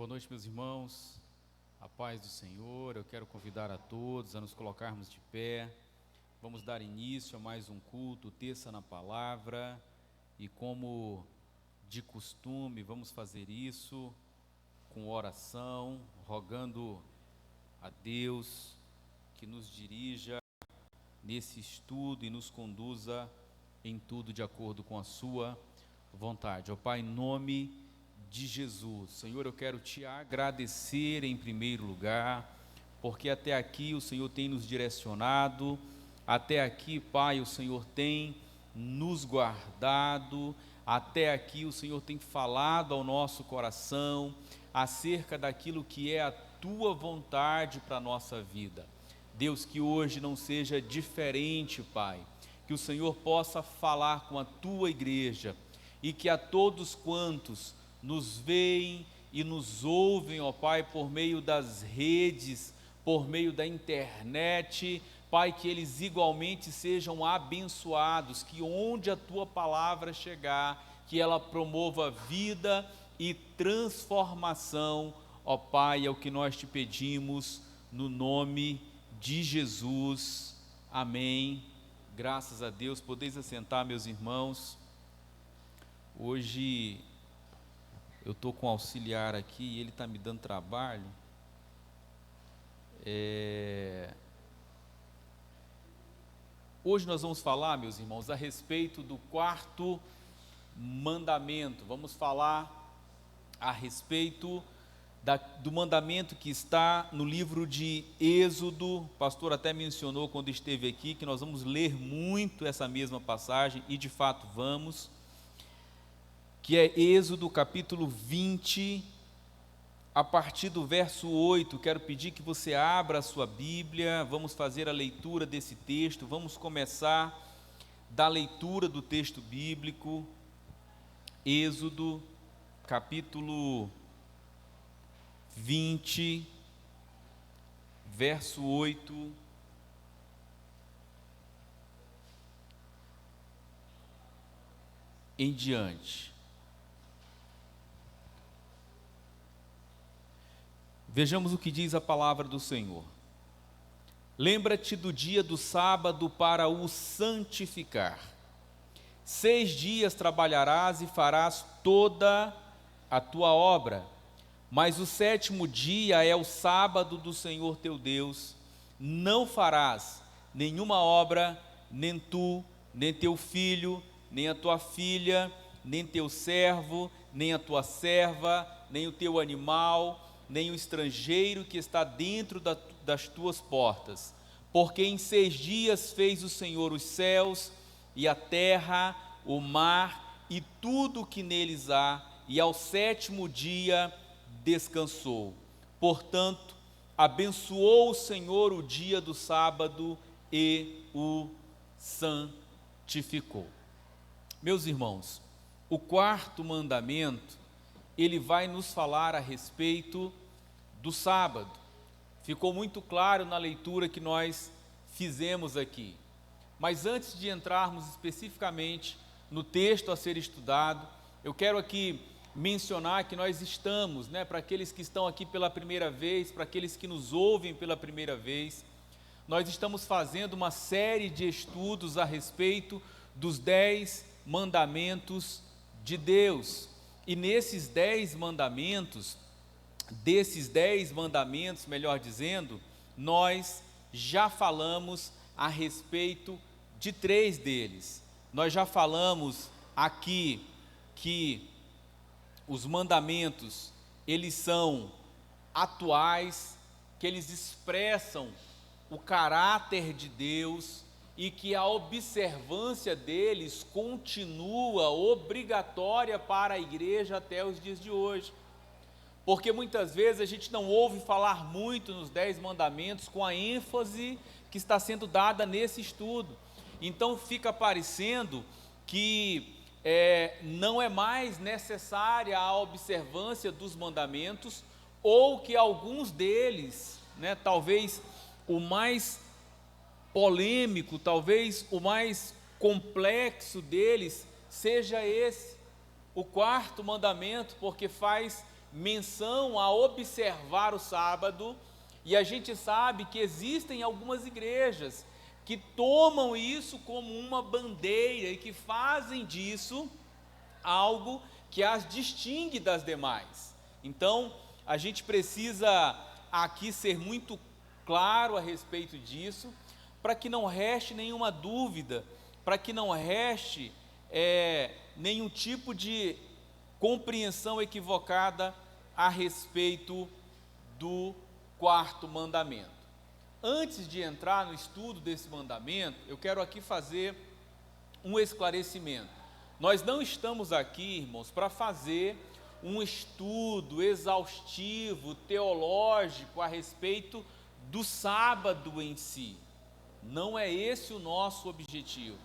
Boa noite, meus irmãos, a paz do Senhor. Eu quero convidar a todos a nos colocarmos de pé. Vamos dar início a mais um culto, Terça na Palavra, e como de costume, vamos fazer isso com oração, rogando a Deus que nos dirija nesse estudo e nos conduza em tudo de acordo com a sua vontade. Ó Pai, em nome de Jesus, Senhor, eu quero te agradecer em primeiro lugar, porque até aqui o Senhor tem nos direcionado, até aqui, Pai, o Senhor tem nos guardado, até aqui o Senhor tem falado ao nosso coração acerca daquilo que é a tua vontade para a nossa vida. Deus, que hoje não seja diferente, Pai, que o Senhor possa falar com a tua igreja e que a todos quantos nos veem e nos ouvem, ó Pai, por meio das redes, por meio da internet, Pai, que eles igualmente sejam abençoados, que onde a tua palavra chegar, que ela promova vida e transformação, ó Pai, é o que nós te pedimos no nome de Jesus, amém. Graças a Deus. Podeis assentar, meus irmãos. Hoje eu estou com um auxiliar aqui e ele está me dando trabalho. Hoje nós vamos falar, meus irmãos, a respeito do quarto mandamento. Vamos falar a respeito do mandamento que está no livro de Êxodo. O pastor até mencionou quando esteve aqui que nós vamos ler muito essa mesma passagem, e de fato vamos, que é Êxodo capítulo 20, a partir do verso 8, quero pedir que você abra a sua Bíblia, vamos fazer a leitura desse texto, vamos começar da leitura do texto bíblico, Êxodo capítulo 20, verso 8, em diante. Vejamos o que diz a palavra do Senhor. Lembra-te do dia do sábado para o santificar. 6 dias trabalharás e farás toda a tua obra, mas o 7º dia é o sábado do Senhor teu Deus. Não farás nenhuma obra, nem tu, nem teu filho, nem a tua filha, nem teu servo, nem a tua serva, nem o teu animal, nem o estrangeiro que está dentro das tuas portas, porque em 6 dias fez o Senhor os céus e a terra, o mar e tudo o que neles há, e ao 7º dia descansou. Portanto, abençoou o Senhor o dia do sábado e o santificou. Meus irmãos, o quarto mandamento, ele vai nos falar a respeito do sábado. Ficou muito claro na leitura que nós fizemos aqui. Mas antes de entrarmos especificamente no texto a ser estudado, eu quero aqui mencionar que nós estamos, para aqueles que estão aqui pela primeira vez, para aqueles que nos ouvem pela primeira vez, nós estamos fazendo uma série de estudos a respeito dos 10 mandamentos de Deus. E desses 10 mandamentos, melhor dizendo, nós já falamos a respeito de 3 deles. Nós já falamos aqui que os mandamentos, eles são atuais, que eles expressam o caráter de Deus e que a observância deles continua obrigatória para a igreja até os dias de hoje. Porque muitas vezes a gente não ouve falar muito nos 10 mandamentos com a ênfase que está sendo dada nesse estudo. Então fica parecendo que não é mais necessária a observância dos mandamentos, ou que alguns deles, talvez o mais polêmico, talvez o mais complexo deles seja esse, o quarto mandamento, porque faz menção a observar o sábado, e a gente sabe que existem algumas igrejas que tomam isso como uma bandeira e que fazem disso algo que as distingue das demais. Então, a gente precisa aqui ser muito claro a respeito disso, para que não reste nenhuma dúvida, para que não reste nenhum tipo de compreensão equivocada a respeito do quarto mandamento. Antes de entrar no estudo desse mandamento, eu quero aqui fazer um esclarecimento. Nós não estamos aqui, irmãos, para fazer um estudo exaustivo, teológico, a respeito do sábado em si. Não é esse o nosso objetivo.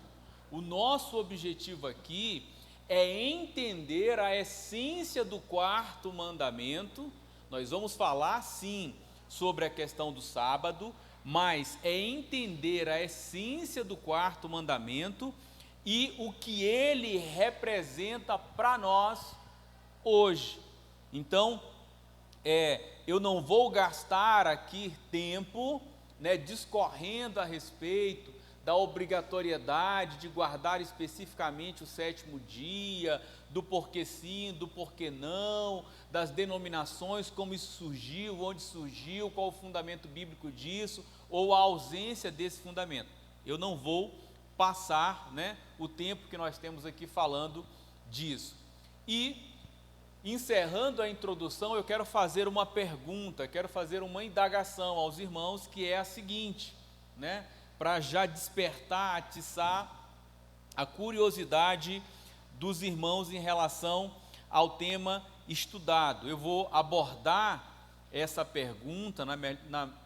O nosso objetivo aqui é entender a essência do quarto mandamento. Nós vamos falar, sim, sobre a questão do sábado, mas é entender a essência do quarto mandamento e o que ele representa para nós hoje. Então, eu não vou gastar aqui tempo, discorrendo a respeito da obrigatoriedade de guardar especificamente o sétimo dia, do porquê sim, do porquê não, das denominações, como isso surgiu, onde surgiu, qual o fundamento bíblico disso, ou a ausência desse fundamento. Eu não vou passar, o tempo que nós temos aqui falando disso. E, encerrando a introdução, eu quero fazer uma pergunta, quero fazer uma indagação aos irmãos, que é a seguinte, para já despertar, atiçar a curiosidade dos irmãos em relação ao tema estudado. Eu vou abordar essa pergunta,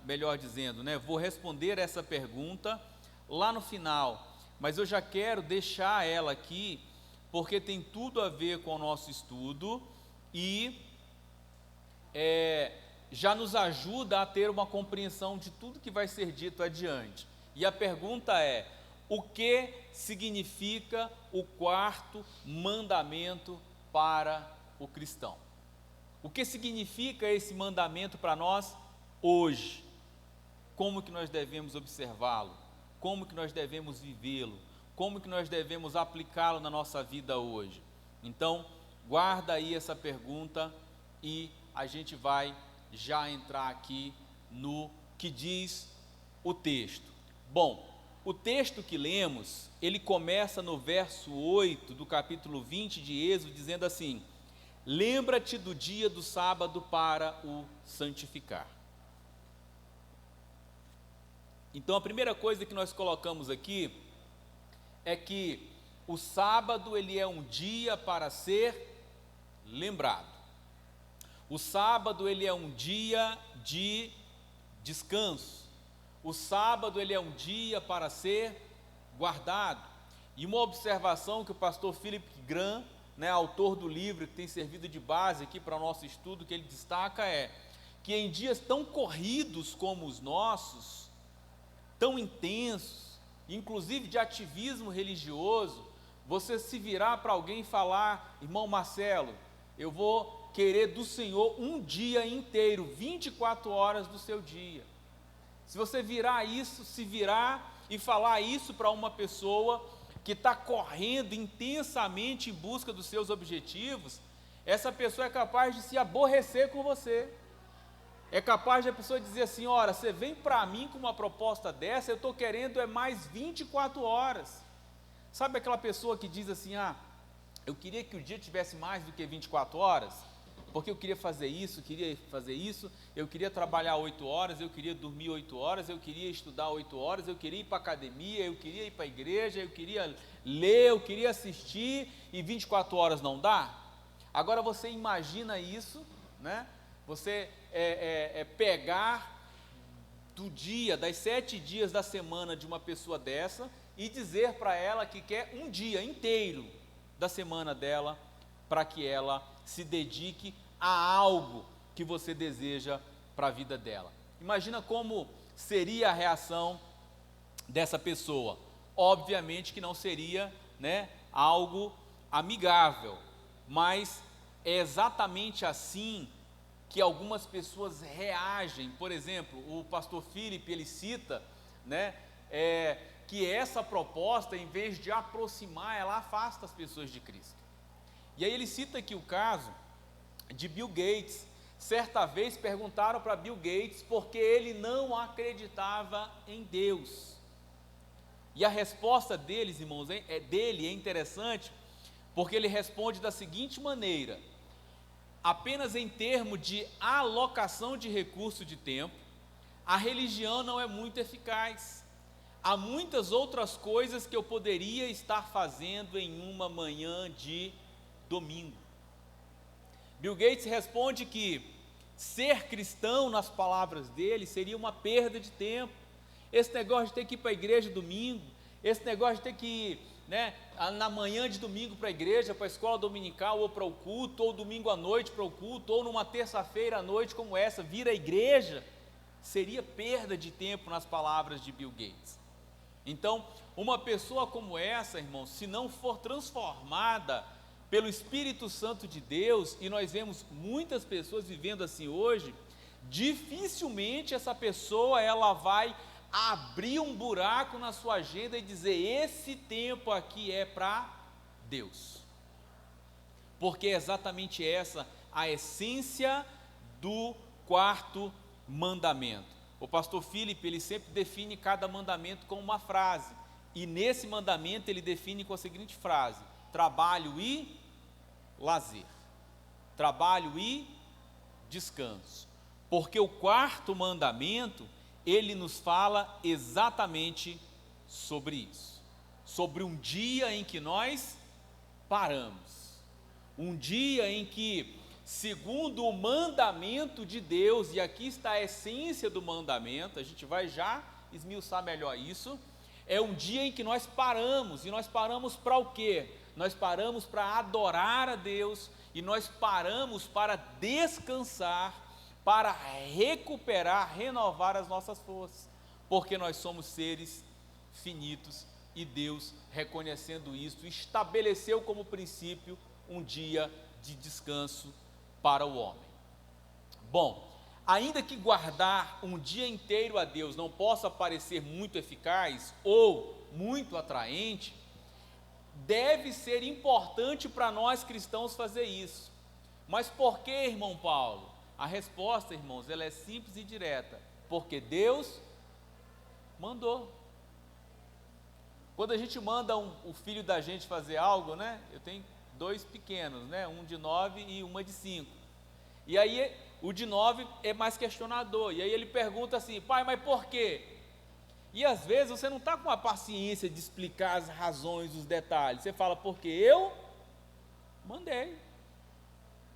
melhor dizendo, vou responder essa pergunta lá no final, mas eu já quero deixar ela aqui, porque tem tudo a ver com o nosso estudo e já nos ajuda a ter uma compreensão de tudo que vai ser dito adiante. E a pergunta é: o que significa o quarto mandamento para o cristão? O que significa esse mandamento para nós hoje? Como que nós devemos observá-lo? Como que nós devemos vivê-lo? Como que nós devemos aplicá-lo na nossa vida hoje? Então, guarda aí essa pergunta e a gente vai já entrar aqui no que diz o texto. Bom, o texto que lemos, ele começa no verso 8 do capítulo 20 de Êxodo, dizendo assim: lembra-te do dia do sábado para o santificar. Então, a primeira coisa que nós colocamos aqui é que o sábado, ele é um dia para ser lembrado. O sábado, ele é um dia de descanso. O sábado, ele é um dia para ser guardado. E uma observação que o pastor Philip Graham, autor do livro que tem servido de base aqui para o nosso estudo, que ele destaca é que em dias tão corridos como os nossos, tão intensos, inclusive de ativismo religioso, você se virar para alguém e falar: irmão Marcelo, eu vou querer do Senhor um dia inteiro, 24 horas do seu dia. Se você se virar e falar isso para uma pessoa que está correndo intensamente em busca dos seus objetivos, essa pessoa é capaz de se aborrecer com você. É capaz de a pessoa dizer assim: ora, você vem para mim com uma proposta dessa, eu estou querendo mais 24 horas. Sabe aquela pessoa que diz assim: eu queria que o dia tivesse mais do que 24 horas, porque eu queria fazer isso, eu queria trabalhar 8 horas, eu queria dormir 8 horas, eu queria estudar 8 horas, eu queria ir para a academia, eu queria ir para a igreja, eu queria ler, eu queria assistir, e 24 horas não dá? Agora você imagina isso, você pegar das 7 dias da semana de uma pessoa dessa e dizer para ela que quer um dia inteiro da semana dela para que ela se dedique a algo que você deseja para a vida dela. Imagina como seria a reação dessa pessoa. Obviamente que não seria, algo amigável, mas é exatamente assim que algumas pessoas reagem. Por exemplo, o pastor Philip, ele cita, né, que essa proposta, em vez de aproximar, ela afasta as pessoas de Cristo. E aí ele cita aqui o caso de Bill Gates. Certa vez perguntaram para Bill Gates porque ele não acreditava em Deus. E a resposta deles, irmãos, dele é interessante, porque ele responde da seguinte maneira: apenas em termos de alocação de recurso de tempo, a religião não é muito eficaz. Há muitas outras coisas que eu poderia estar fazendo em uma manhã de domingo. Bill Gates responde que ser cristão, nas palavras dele, seria uma perda de tempo. Esse negócio de ter que ir para a igreja domingo, esse negócio de ter que ir, né, na manhã de domingo para a igreja, para a escola dominical, ou para o culto, ou domingo à noite para o culto, ou numa terça-feira à noite como essa, vir à igreja, seria perda de tempo, nas palavras de Bill Gates. Então, uma pessoa como essa, irmãos, se não for transformada pelo Espírito Santo de Deus, e nós vemos muitas pessoas vivendo assim hoje, dificilmente essa pessoa ela vai abrir um buraco na sua agenda e dizer: esse tempo aqui é para Deus, porque é exatamente essa a essência do quarto mandamento. O pastor Philip, ele sempre define cada mandamento com uma frase, e nesse mandamento ele define com a seguinte frase: trabalho e lazer, trabalho e descanso, porque o quarto mandamento, ele nos fala exatamente sobre isso, sobre um dia em que nós paramos, um dia em que, segundo o mandamento de Deus, e aqui está a essência do mandamento, a gente vai já esmiuçar melhor isso, é um dia em que nós paramos, e nós paramos para o quê? Nós paramos para adorar a Deus, e nós paramos para descansar, para recuperar, renovar as nossas forças, porque nós somos seres finitos, e Deus, reconhecendo isso, estabeleceu como princípio um dia de descanso para o homem. Bom, ainda que guardar um dia inteiro a Deus não possa parecer muito eficaz ou muito atraente, deve ser importante para nós cristãos fazer isso. Mas por que, irmão Paulo? A resposta, irmãos, ela é simples e direta: porque Deus mandou. Quando a gente manda o filho da gente fazer algo, né? Eu tenho 2 pequenos, né? Um de 9 e uma de 5. E aí o de 9 é mais questionador, e aí ele pergunta assim: pai, mas por quê? E às vezes você não está com a paciência de explicar as razões, os detalhes. Você fala: porque eu mandei.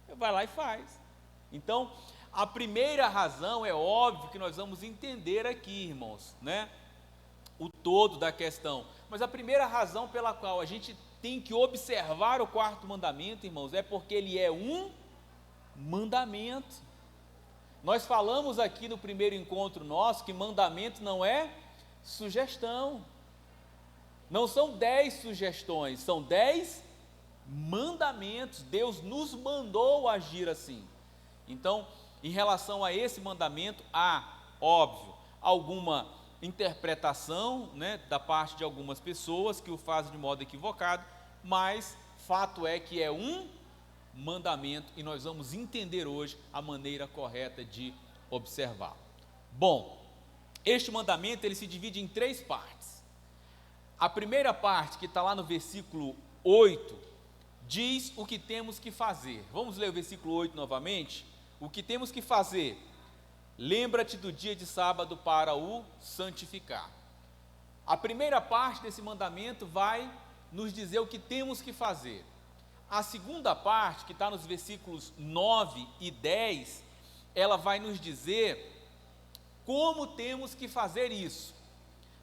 Você vai lá e faz. Então, a primeira razão, é óbvio que nós vamos entender aqui, irmãos, né, o todo da questão. Mas a primeira razão pela qual a gente tem que observar o quarto mandamento, irmãos, é porque ele é um mandamento. Nós falamos aqui no primeiro encontro nosso que mandamento não é sugestão. Não são 10 sugestões, são 10 mandamentos. Deus nos mandou agir assim. Então, em relação a esse mandamento, há, óbvio, alguma interpretação, né, da parte de algumas pessoas que o fazem de modo equivocado, mas fato é que é um mandamento, e nós vamos entender hoje a maneira correta de observá-lo. Bom, este mandamento ele se divide em 3 partes. A primeira parte, que está lá no versículo 8, diz o que temos que fazer. Vamos ler o versículo 8 novamente? O que temos que fazer? Lembra-te do dia de sábado para o santificar. A primeira parte desse mandamento vai nos dizer o que temos que fazer. A segunda parte, que está nos versículos 9 e 10, ela vai nos dizer como temos que fazer isso.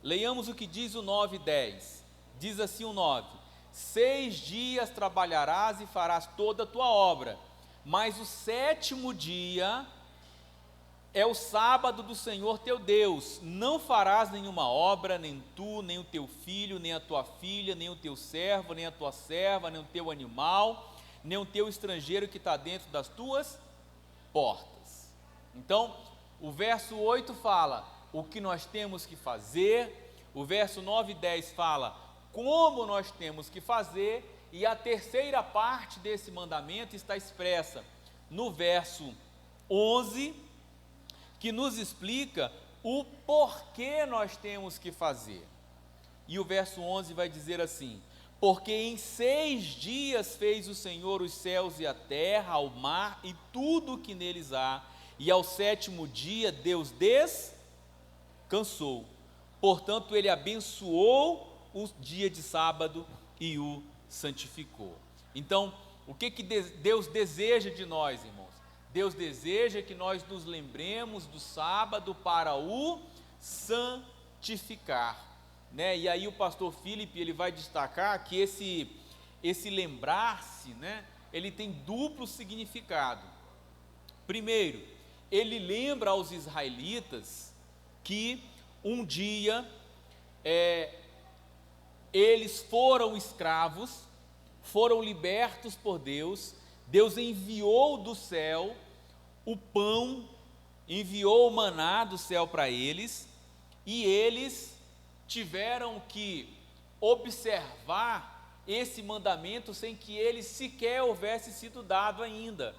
Leiamos o que diz o 9 e 10. Diz assim o 9: 6 dias trabalharás e farás toda a tua obra, mas o 7º dia é o sábado do Senhor teu Deus. Não farás nenhuma obra, nem tu, nem o teu filho, nem a tua filha, nem o teu servo, nem a tua serva, nem o teu animal, nem o teu estrangeiro que está dentro das tuas portas. Então, o verso 8 fala o que nós temos que fazer, o verso 9 e 10 fala como nós temos que fazer, e a terceira parte desse mandamento está expressa no verso 11, que nos explica o porquê nós temos que fazer. E o verso 11 vai dizer assim: porque em 6 dias fez o Senhor os céus e a terra, ao mar e tudo o que neles há, e ao 7º dia Deus descansou. Portanto, ele abençoou o dia de sábado e o santificou. Então, o que Deus deseja de nós, irmãos? Deus deseja que nós nos lembremos do sábado para o santificar, né? E aí o pastor Felipe, ele vai destacar que esse lembrar-se, né, ele tem duplo significado. Primeiro, ele lembra aos israelitas que um dia eles foram escravos, foram libertos por Deus. Deus enviou do céu o pão, enviou o maná do céu para eles, e eles tiveram que observar esse mandamento sem que ele sequer houvesse sido dado ainda.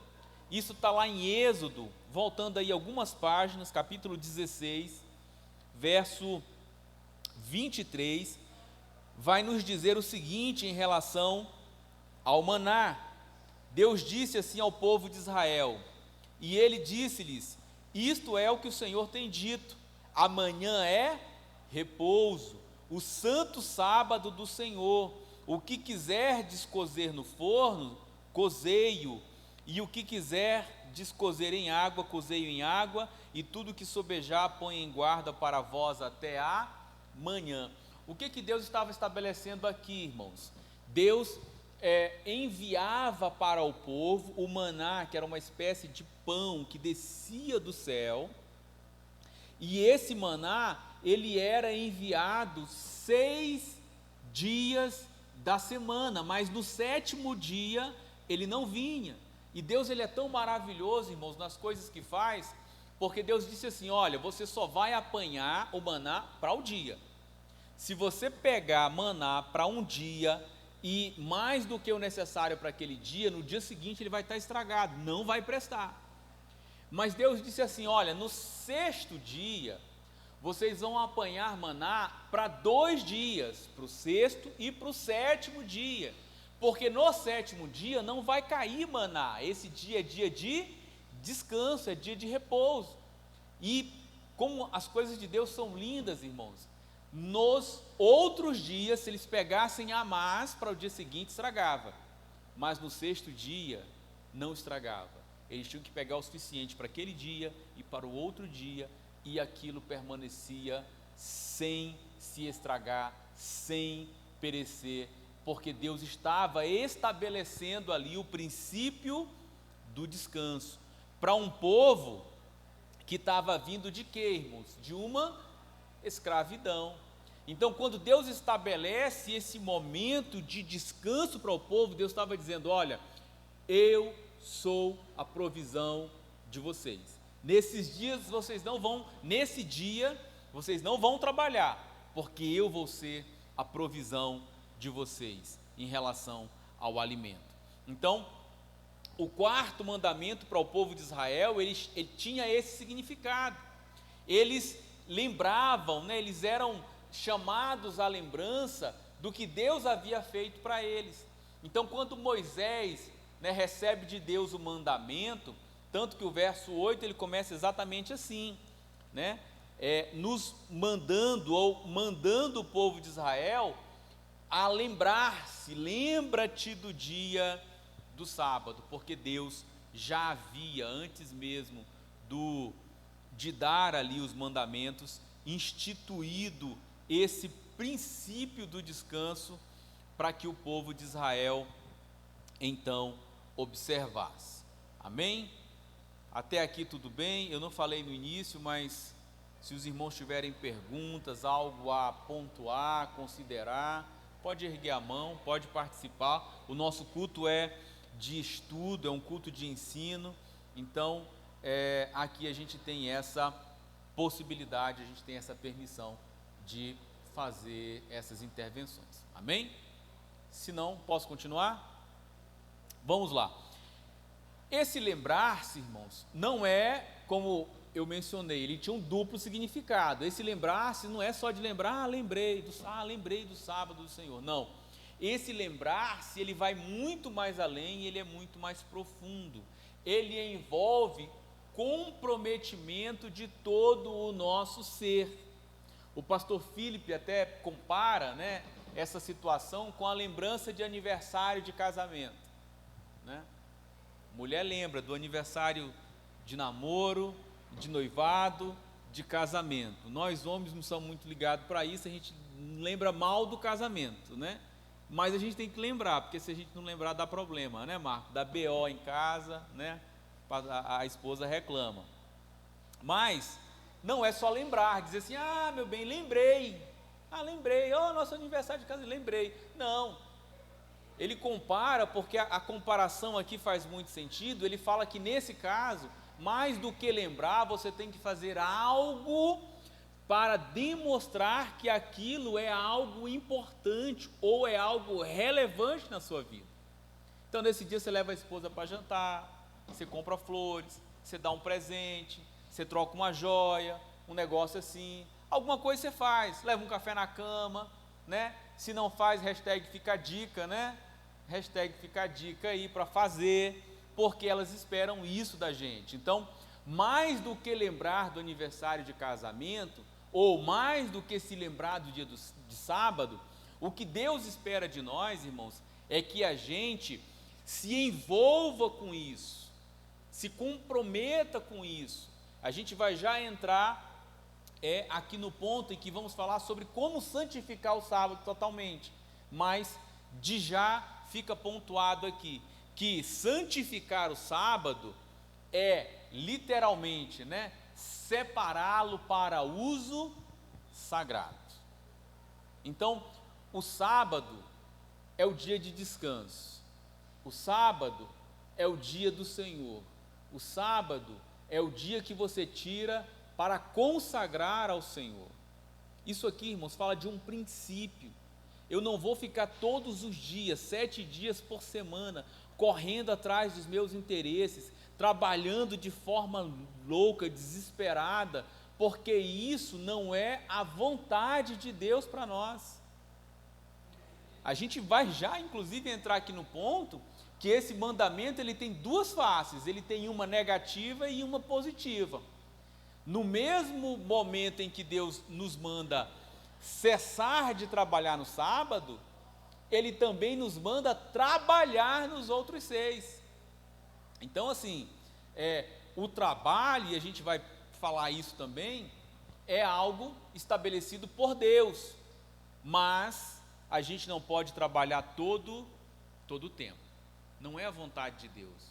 Isso está lá em Êxodo, voltando aí algumas páginas, capítulo 16, verso 23, vai nos dizer o seguinte em relação ao maná. Deus disse assim ao povo de Israel, e ele disse-lhes: isto é o que o Senhor tem dito, amanhã é repouso, o santo sábado do Senhor. O que quiser descozer no forno, cozeio, e o que quiser descozer em água, cozeio em água, e tudo que sobejar põe em guarda para vós até amanhã. O que Deus estava estabelecendo aqui, irmãos? Deus enviava para o povo o maná, que era uma espécie de pão que descia do céu, e esse maná, ele era enviado 6 dias da semana, mas no 7º dia ele não vinha. E Deus, ele é tão maravilhoso, irmãos, nas coisas que faz, porque Deus disse assim: olha, você só vai apanhar o maná para o dia. Se você pegar maná para um dia e mais do que o necessário para aquele dia, no dia seguinte ele vai estar estragado, não vai prestar. Mas Deus disse assim: olha, no 6º dia vocês vão apanhar maná para 2 dias, para o 6º e para o 7º dia, porque no 7º dia não vai cair maná. Esse dia é dia de descanso, é dia de repouso. E como as coisas de Deus são lindas, irmãos, nos outros dias, se eles pegassem a mais para o dia seguinte, estragava, mas no 6º dia não estragava. Eles tinham que pegar o suficiente para aquele dia e para o outro dia, e aquilo permanecia sem se estragar, sem perecer, porque Deus estava estabelecendo ali o princípio do descanso para um povo que estava vindo de quê, irmãos? De uma escravidão. Então, quando Deus estabelece esse momento de descanso para o povo, Deus estava dizendo: olha, eu sou a provisão de vocês. Nesses dias nesse dia vocês não vão trabalhar, porque eu vou ser a provisão de vocês em relação ao alimento. Então, o 4º mandamento para o povo de Israel, ele tinha esse significado. Eles lembravam, né, eles eram chamados à lembrança do que Deus havia feito para eles. Então, quando Moisés, né, recebe de Deus o mandamento, tanto que o verso 8 ele começa exatamente assim, né, nos mandando, ou mandando o povo de Israel a lembrar-se: lembra-te do dia do sábado, porque Deus já havia, antes mesmo de dar ali os mandamentos, instituído esse princípio do descanso para que o povo de Israel então observasse. Amém? Até aqui tudo bem? Eu não falei no início, mas se os irmãos tiverem perguntas, algo a pontuar, considerar, pode erguer a mão, pode participar. O nosso culto é de estudo, é um culto de ensino, então aqui a gente tem essa possibilidade, a gente tem essa permissão de fazer essas intervenções. Amém? Se não, posso continuar? Vamos lá. Esse lembrar-se, irmãos, não é como eu mencionei, ele tinha um duplo significado. Esse lembrar-se não é só de lembrar, lembrei do sábado do Senhor. Não. Esse lembrar-se, ele vai muito mais além, ele é muito mais profundo. Ele envolve comprometimento de todo o nosso ser. O pastor Felipe até compara, né, essa situação com a lembrança de aniversário de casamento, né? Mulher lembra do aniversário de namoro, de noivado, de casamento. Nós homens não somos muito ligados para isso, a gente lembra mal do casamento, né? Mas a gente tem que lembrar, porque se a gente não lembrar dá problema, né, Marco? Dá BO em casa, né? A esposa reclama. Mas não é só lembrar, dizer assim, meu bem, lembrei, nosso aniversário de casa, lembrei. Não, ele compara, porque a comparação aqui faz muito sentido. Ele fala que nesse caso, mais do que lembrar, você tem que fazer algo para demonstrar que aquilo é algo importante ou é algo relevante na sua vida. Então nesse dia você leva a esposa para jantar, você compra flores, você dá um presente, você troca uma joia, um negócio assim, alguma coisa você faz, leva um café na cama, né? Se não faz, hashtag fica a dica, né? Hashtag fica a dica aí para fazer, porque elas esperam isso da gente. Então, mais do que lembrar do aniversário de casamento, ou mais do que se lembrar do dia de sábado, o que Deus espera de nós, irmãos, é que a gente se envolva com isso, se comprometa com isso. A gente vai já entrar aqui no ponto em que vamos falar sobre como santificar o sábado totalmente, mas de já fica pontuado aqui, que santificar o sábado é literalmente, né, separá-lo para uso sagrado. Então, o sábado é o dia de descanso, o sábado é o dia do Senhor, o sábado é o dia que você tira para consagrar ao Senhor. Isso aqui, irmãos, fala de um princípio. Eu não vou ficar todos os dias, 7 dias por semana, correndo atrás dos meus interesses, trabalhando de forma louca, desesperada, porque isso não é a vontade de Deus para nós. A gente vai já, inclusive, entrar aqui no ponto que esse mandamento ele tem duas faces, ele tem uma negativa e uma positiva. No mesmo momento em que Deus nos manda cessar de trabalhar no sábado, Ele também nos manda trabalhar nos outros 6. Então, assim, o trabalho, e a gente vai falar isso também, é algo estabelecido por Deus, mas a gente não pode trabalhar todo o tempo. Não é a vontade de Deus,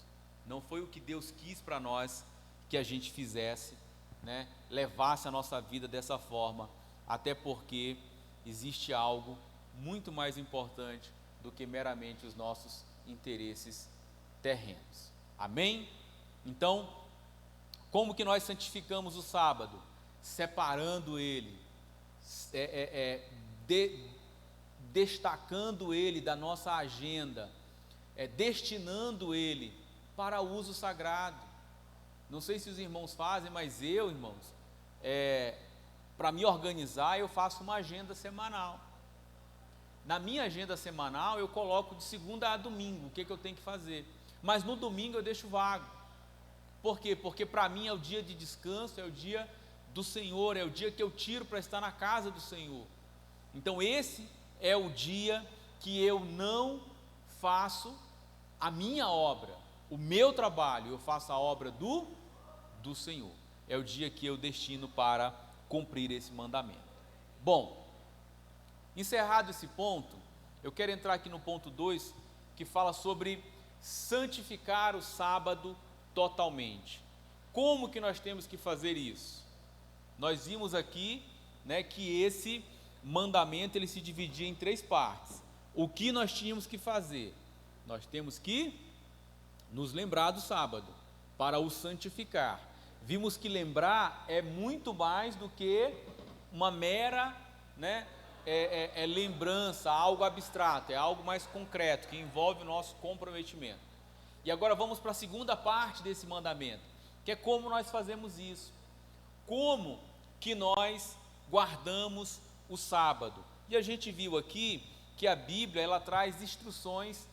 não foi o que Deus quis para nós que a gente fizesse, né, levasse a nossa vida dessa forma, até porque existe algo muito mais importante do que meramente os nossos interesses terrenos. Amém? Então, como que nós santificamos o sábado? Separando ele, destacando ele da nossa agenda, destinando ele para uso sagrado. Não sei se os irmãos fazem, mas eu, irmãos, para me organizar, eu faço uma agenda semanal. Na minha agenda semanal, eu coloco de segunda a domingo o que eu tenho que fazer, mas no domingo eu deixo vago. Por quê? Porque para mim é o dia de descanso, é o dia do Senhor, é o dia que eu tiro para estar na casa do Senhor. Então esse é o dia que eu não faço a minha obra, o meu trabalho, eu faço a obra do Senhor. É o dia que eu destino para cumprir esse mandamento. Bom, encerrado esse ponto, eu quero entrar aqui no ponto 2, que fala sobre santificar o sábado totalmente. Como que nós temos que fazer isso? Nós vimos aqui, né, que esse mandamento ele se dividia em 3 partes. O que nós tínhamos que fazer? Nós temos que nos lembrar do sábado. para o santificar. Vimos que lembrar é muito mais do que uma mera, né, lembrança, algo abstrato, é algo mais concreto, que envolve o nosso comprometimento. E agora vamos para a segunda parte desse mandamento, que é como nós fazemos isso, como que nós guardamos o sábado. E a gente viu aqui que a Bíblia, ela traz instruções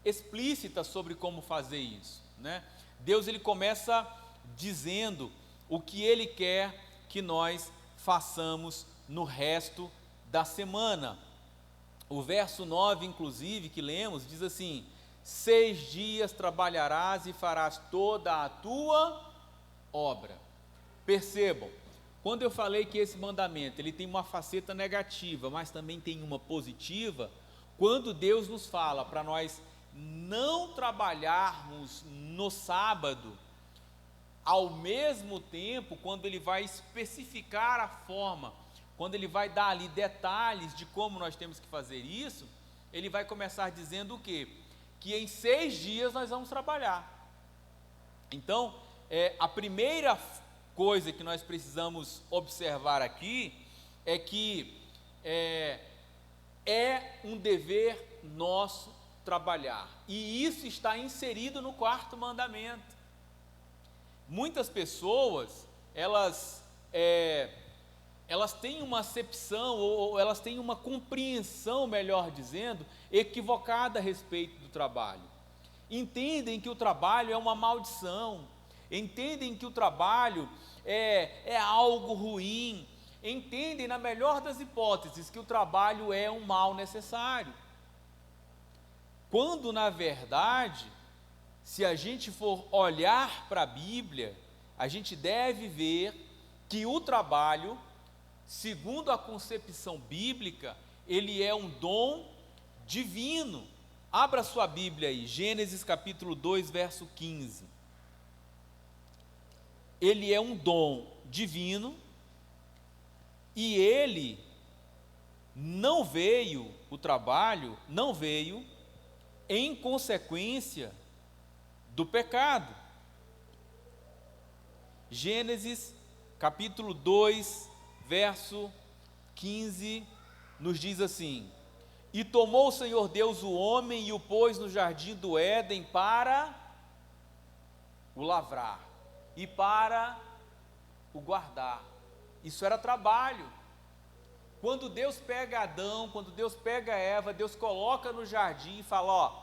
explícitas sobre como fazer isso, né? Deus, ele começa dizendo o que ele quer que nós façamos no resto da semana. O verso 9, inclusive, que lemos, diz assim: 6 dias trabalharás e farás toda a tua obra. Percebam, quando eu falei que esse mandamento, ele tem uma faceta negativa, mas também tem uma positiva, quando Deus nos fala para nós não trabalharmos no sábado, ao mesmo tempo, quando ele vai especificar a forma, quando ele vai dar ali detalhes de como nós temos que fazer isso, ele vai começar dizendo o quê? Que em 6 dias nós vamos trabalhar. Então, a primeira coisa que nós precisamos observar aqui é que é um dever nosso trabalhar, e isso está inserido no 4º mandamento. Muitas pessoas, elas têm uma acepção, ou elas têm uma compreensão, melhor dizendo, equivocada a respeito do trabalho. Entendem que o trabalho é uma maldição, entendem que o trabalho é algo ruim, entendem, na melhor das hipóteses, que o trabalho é um mal necessário. Quando, na verdade, se a gente for olhar para a Bíblia, a gente deve ver que o trabalho, segundo a concepção bíblica, ele é um dom divino. Abra sua Bíblia aí, Gênesis capítulo 2, verso 15. Ele é um dom divino e ele não veio, o trabalho não veio em consequência do pecado. Gênesis capítulo 2, verso 15, nos diz assim: e tomou o Senhor Deus o homem e o pôs no jardim do Éden para o lavrar e para o guardar. Isso era trabalho. Quando Deus pega Adão, quando Deus pega Eva, Deus coloca no jardim e fala: ó,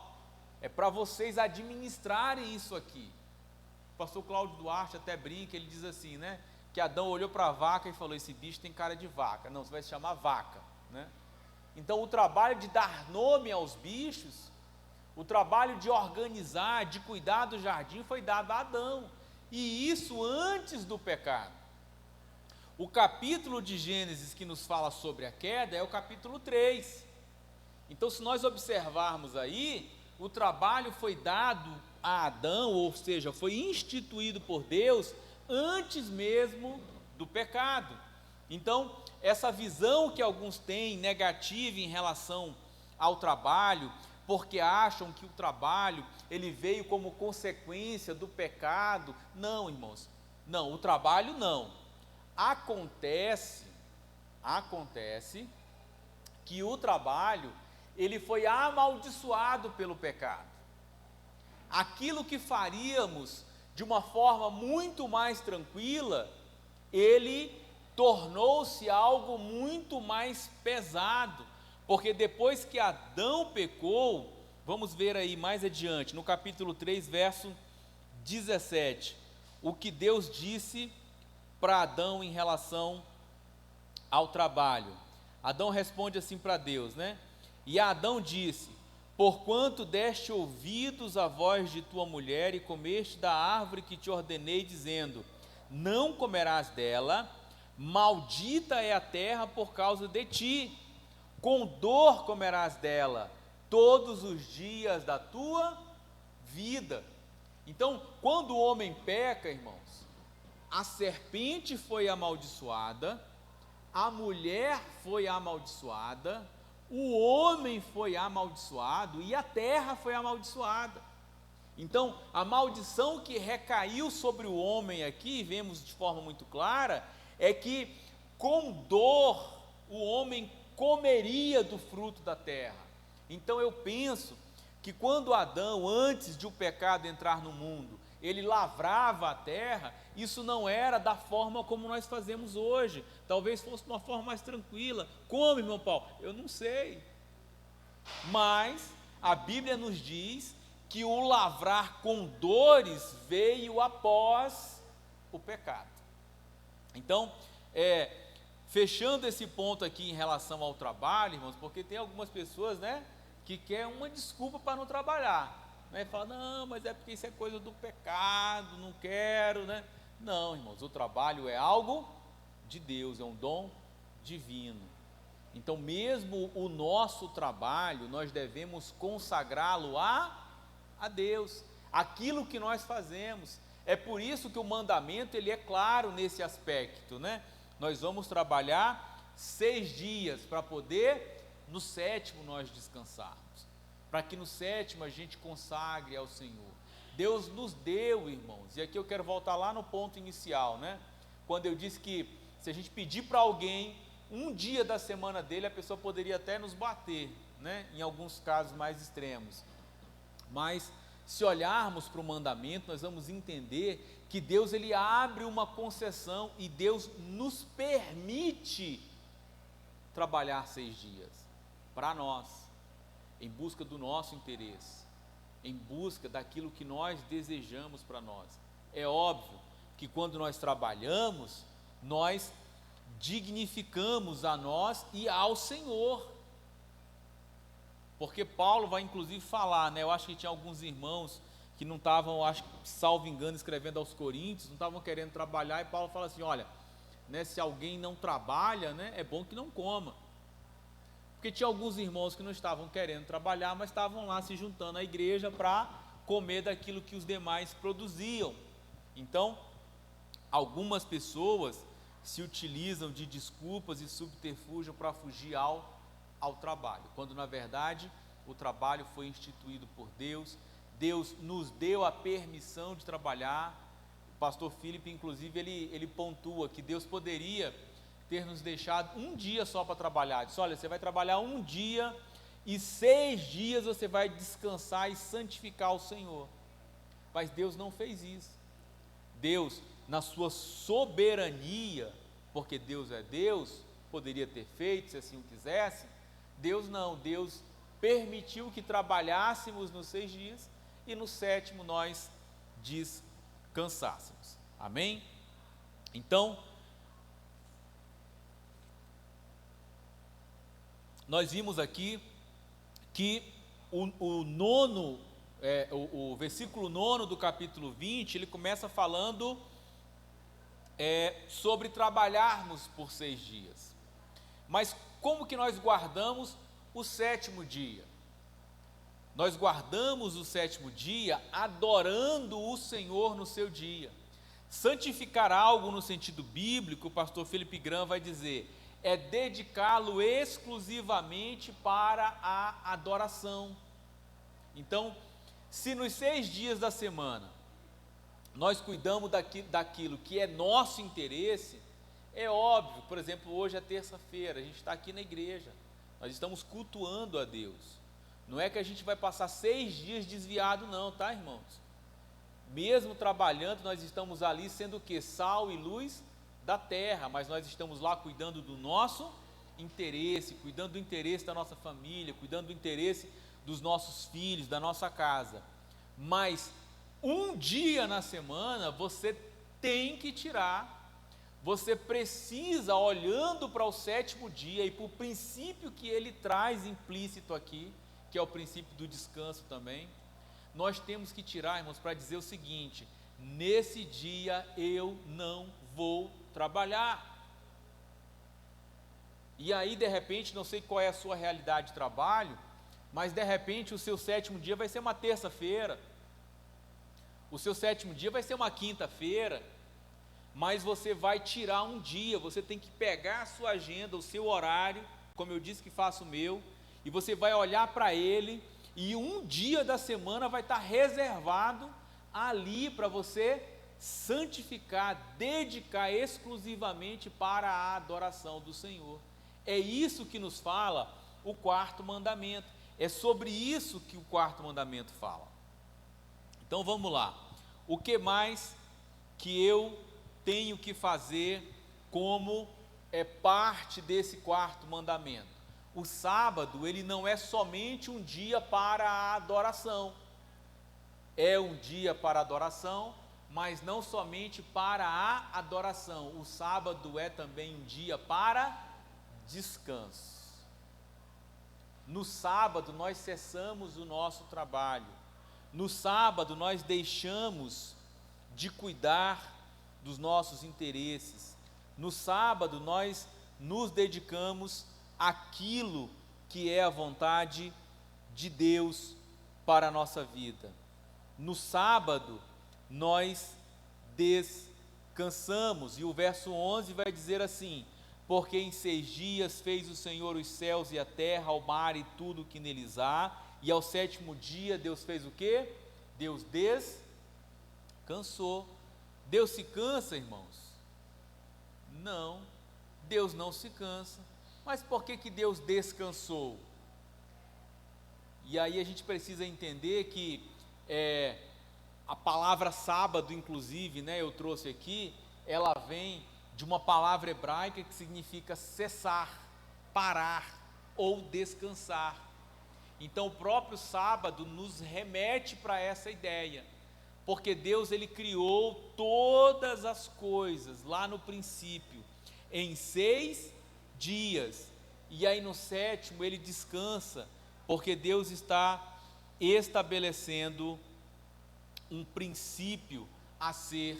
é para vocês administrarem isso aqui. O pastor Cláudio Duarte até brinca, ele diz assim, né, que Adão olhou para a vaca e falou: esse bicho tem cara de vaca. Não, você vai se chamar vaca, né? Então o trabalho de dar nome aos bichos, o trabalho de organizar, de cuidar do jardim foi dado a Adão, e isso antes do pecado. O capítulo de Gênesis que nos fala sobre a queda é o capítulo 3. Então, se nós observarmos aí, o trabalho foi dado a Adão, ou seja, foi instituído por Deus antes mesmo do pecado. Então, essa visão que alguns têm negativa em relação ao trabalho, porque acham que o trabalho ele veio como consequência do pecado. Não, irmãos, não, o trabalho não. Acontece que o trabalho ele foi amaldiçoado pelo pecado. Aquilo que faríamos de uma forma muito mais tranquila, ele tornou-se algo muito mais pesado, porque depois que Adão pecou, vamos ver aí mais adiante, no capítulo 3, verso 17, o que Deus disse para Adão em relação ao trabalho. Adão responde assim para Deus, né? E Adão disse: porquanto deste ouvidos à voz de tua mulher e comeste da árvore que te ordenei, dizendo: não comerás dela, maldita é a terra por causa de ti, com dor comerás dela todos os dias da tua vida. Então, quando o homem peca, irmãos, a serpente foi amaldiçoada, a mulher foi amaldiçoada, o homem foi amaldiçoado e a terra foi amaldiçoada. Então, a maldição que recaiu sobre o homem aqui, vemos de forma muito clara, é que com dor o homem comeria do fruto da terra. Então eu penso que quando Adão, antes de o pecado entrar no mundo, ele lavrava a terra, isso não era da forma como nós fazemos hoje. Talvez fosse uma forma mais tranquila. Como, irmão Paulo? Eu não sei. Mas a Bíblia nos diz que o lavrar com dores veio após o pecado. Então, fechando esse ponto aqui em relação ao trabalho, irmãos, porque tem algumas pessoas, né, que querem uma desculpa para não trabalhar, né, fala, não, mas é porque isso é coisa do pecado, não quero, né? Não, irmãos, o trabalho é algo de Deus, é um dom divino. Então, mesmo o nosso trabalho, nós devemos consagrá-lo a Deus, aquilo que nós fazemos. É por isso que o mandamento, ele é claro nesse aspecto, né? Nós vamos trabalhar 6 dias para poder, no 7º, nós descansarmos, para que no 7º a gente consagre ao Senhor. Deus nos deu, irmãos, e aqui eu quero voltar lá no ponto inicial, né? Quando eu disse que se a gente pedir para alguém um dia da semana dele, a pessoa poderia até nos bater, né? Em alguns casos mais extremos. Mas se olharmos para o mandamento, nós vamos entender que Deus, ele abre uma concessão e Deus nos permite trabalhar 6 dias para nós, em busca do nosso interesse, em busca daquilo que nós desejamos para nós. É óbvio que quando nós trabalhamos, nós dignificamos a nós e ao Senhor. Porque Paulo vai inclusive falar, né? Eu acho que tinha alguns irmãos que não estavam, acho que, salvo engano, escrevendo aos Coríntios, não estavam querendo trabalhar, e Paulo fala assim, olha, né, se alguém não trabalha, né, é bom que não coma. Porque tinha alguns irmãos que não estavam querendo trabalhar, mas estavam lá se juntando à igreja para comer daquilo que os demais produziam. Então, algumas pessoas se utilizam de desculpas e subterfúgio para fugir ao trabalho, quando na verdade o trabalho foi instituído por Deus. Deus nos deu a permissão de trabalhar. O pastor Filipe, inclusive, ele pontua que Deus poderia ter nos deixado um dia só para trabalhar. Diz, olha, você vai trabalhar um dia e 6 dias você vai descansar e santificar o Senhor. Mas Deus não fez isso. Deus, na sua soberania, porque Deus é Deus, poderia ter feito se assim o quisesse. Deus não, Deus permitiu que trabalhássemos nos 6 dias e no 7º nós descansássemos. Amém? Então, nós vimos aqui que o versículo 9 do capítulo 20, ele começa falando sobre trabalharmos por 6 dias. Mas como que nós guardamos o 7º dia? Nós guardamos o 7º dia adorando o Senhor no seu dia. Santificar algo no sentido bíblico, o pastor Felipe Gran vai dizer, é dedicá-lo exclusivamente para a adoração. Então, se nos 6 dias da semana nós cuidamos daquilo que é nosso interesse, é óbvio, por exemplo, hoje é terça-feira, a gente está aqui na igreja, nós estamos cultuando a Deus. Não é que a gente vai passar 6 dias desviado não, tá, irmãos? Mesmo trabalhando, nós estamos ali sendo o quê? Sal e luz da terra, mas nós estamos lá cuidando do nosso interesse, cuidando do interesse da nossa família, cuidando do interesse dos nossos filhos, da nossa casa. Mas um dia na semana você tem que tirar. Você precisa, olhando para o 7º dia e para o princípio que ele traz implícito aqui, que é o princípio do descanso também, nós temos que tirar, irmãos, para dizer o seguinte: nesse dia eu não vou trabalhar. E aí, de repente, não sei qual é a sua realidade de trabalho, mas de repente o seu 7º dia vai ser uma terça-feira, o seu 7º dia vai ser uma quinta-feira, mas você vai tirar um dia, você tem que pegar a sua agenda, o seu horário, como eu disse que faço o meu, e você vai olhar para ele E um dia da semana vai estar reservado ali para você santificar, dedicar exclusivamente para a adoração do Senhor. É isso que nos fala o quarto mandamento. É sobre isso que o quarto mandamento fala. Então vamos lá. O que mais que eu tenho que fazer como parte desse quarto mandamento? O sábado, ele não é somente um dia para a adoração. É um dia para a adoração, mas não somente para a adoração. O sábado é também um dia para descanso. No sábado nós cessamos o nosso trabalho. No sábado nós deixamos de cuidar dos nossos interesses. No sábado nós nos dedicamos àquilo que é a vontade de Deus para a nossa vida. No sábado nós descansamos, e o verso 11 vai dizer assim: porque em 6 dias fez o Senhor os céus e a terra, o mar e tudo o que neles há, e ao 7º dia Deus fez o quê? Deus descansou. Deus se cansa, irmãos? Não, Deus não se cansa. Mas por que Deus descansou? E aí a gente precisa entender que a palavra sábado, inclusive, eu trouxe aqui, ela vem de uma palavra hebraica que significa cessar, parar ou descansar. Então o próprio sábado nos remete para essa ideia, porque Deus ele criou todas as coisas lá no princípio em 6 dias, e aí no 7º ele descansa, porque Deus está estabelecendo um princípio a ser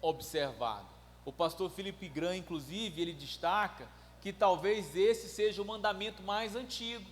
observado. O pastor Felipe Gran, inclusive, ele destaca que talvez esse seja o mandamento mais antigo,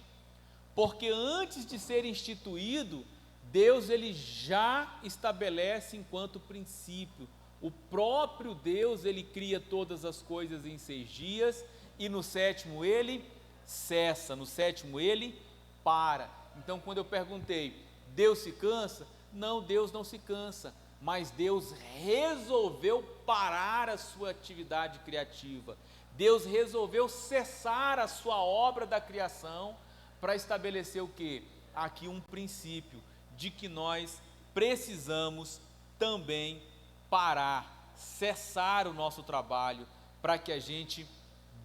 porque antes de ser instituído, Deus ele já estabelece enquanto princípio. O próprio Deus ele cria todas as coisas em 6 dias, e no 7º ele cessa, no 7º ele para. Então quando eu perguntei, Deus se cansa? Não, Deus não se cansa, mas Deus resolveu parar a sua atividade criativa. Deus resolveu cessar a sua obra da criação para estabelecer o quê? Aqui um princípio de que nós precisamos também parar, cessar o nosso trabalho para que a gente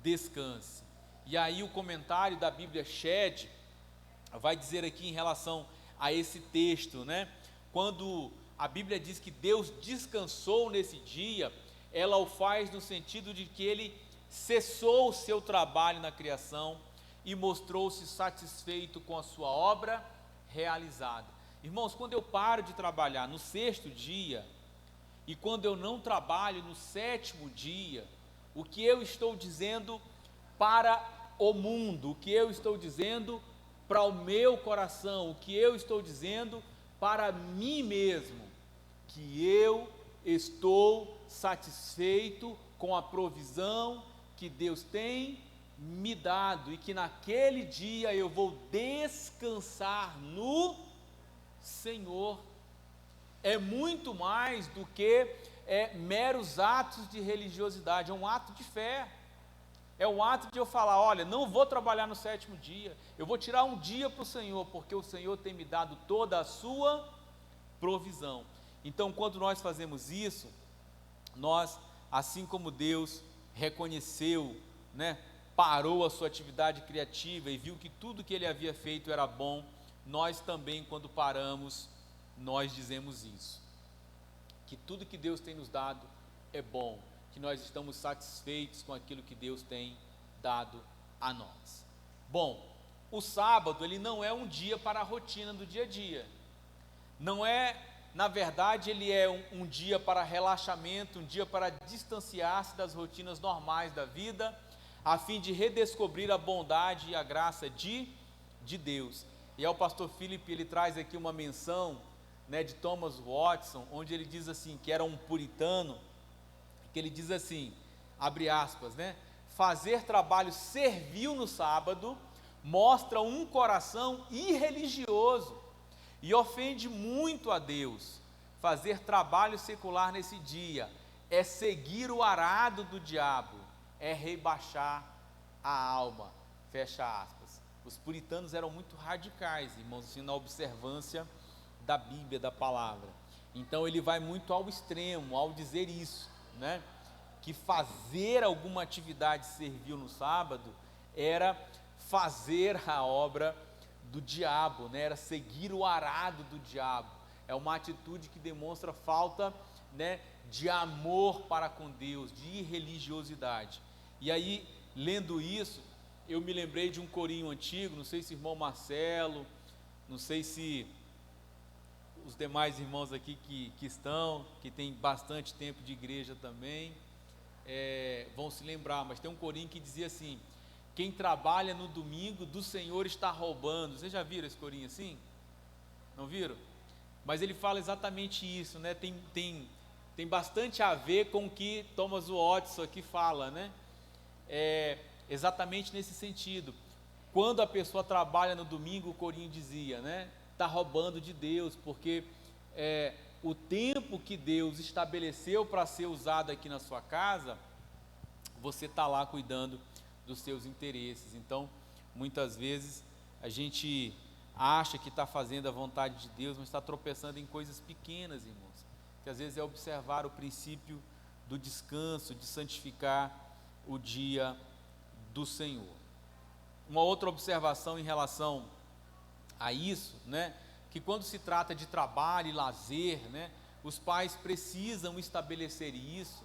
descanse. E aí o comentário da Bíblia Shed vai dizer aqui em relação a esse texto, quando a Bíblia diz que Deus descansou nesse dia, ela o faz no sentido de que ele cessou o seu trabalho na criação e mostrou-se satisfeito com a sua obra realizada. Irmãos, quando eu paro de trabalhar no 6º dia, e quando eu não trabalho no 7º dia, o que eu estou dizendo para o mundo, o que eu estou dizendo para o meu coração, o que eu estou dizendo para mim mesmo, que eu estou satisfeito com a provisão que Deus tem me dado, e que naquele dia eu vou descansar no Senhor. É muito mais do que meros atos de religiosidade, é um ato de fé. É um ato de eu falar, olha, não vou trabalhar no 7º dia, eu vou tirar um dia para o Senhor, porque o Senhor tem me dado toda a sua provisão. Então, quando nós fazemos isso, nós, assim como Deus reconheceu, parou a sua atividade criativa e viu que tudo que ele havia feito era bom, nós também, quando paramos, nós dizemos isso, que tudo que Deus tem nos dado é bom, que nós estamos satisfeitos com aquilo que Deus tem dado a nós. Bom, o sábado ele não é um dia para a rotina do dia a dia, não é, na verdade ele é um dia para relaxamento, um dia para distanciar-se das rotinas normais da vida, a fim de redescobrir a bondade e a graça de Deus. E o pastor Philip, ele traz aqui uma menção, de Thomas Watson, onde ele diz assim, que era um puritano, que ele diz assim, abre aspas, fazer trabalho servil no sábado mostra um coração irreligioso e ofende muito a Deus. Fazer trabalho secular nesse dia é seguir o arado do diabo, é rebaixar a alma, fecha aspas. Os puritanos eram muito radicais, irmãos, assim, na observância da Bíblia, da palavra. Então ele vai muito ao extremo ao dizer isso, né? Que fazer alguma atividade servil no sábado era fazer a obra do diabo, né? Era seguir o arado do diabo. É uma atitude que demonstra falta, né, de amor para com Deus, de irreligiosidade. E aí, lendo isso, eu me lembrei de um corinho antigo, não sei se o irmão Marcelo, não sei se os demais irmãos aqui que tem bastante tempo de igreja também, vão se lembrar, mas tem um corinho que dizia assim: quem trabalha no domingo do Senhor está roubando. Vocês já viram esse corinho assim? Não viram? Mas ele fala exatamente isso, né? Tem bastante a ver com o que Thomas Watson aqui fala, né? Exatamente nesse sentido. Quando a pessoa trabalha no domingo, o corinho dizia, né? Está roubando de Deus, porque o tempo que Deus estabeleceu para ser usado aqui na sua casa, você está lá cuidando dos seus interesses. Então, muitas vezes, a gente acha que está fazendo a vontade de Deus, mas está tropeçando em coisas pequenas, irmãos, que às vezes é observar o princípio do descanso, de santificar o dia do Senhor. Uma outra observação em relação a isso, né, que quando se trata de trabalho e lazer, né, os pais precisam estabelecer isso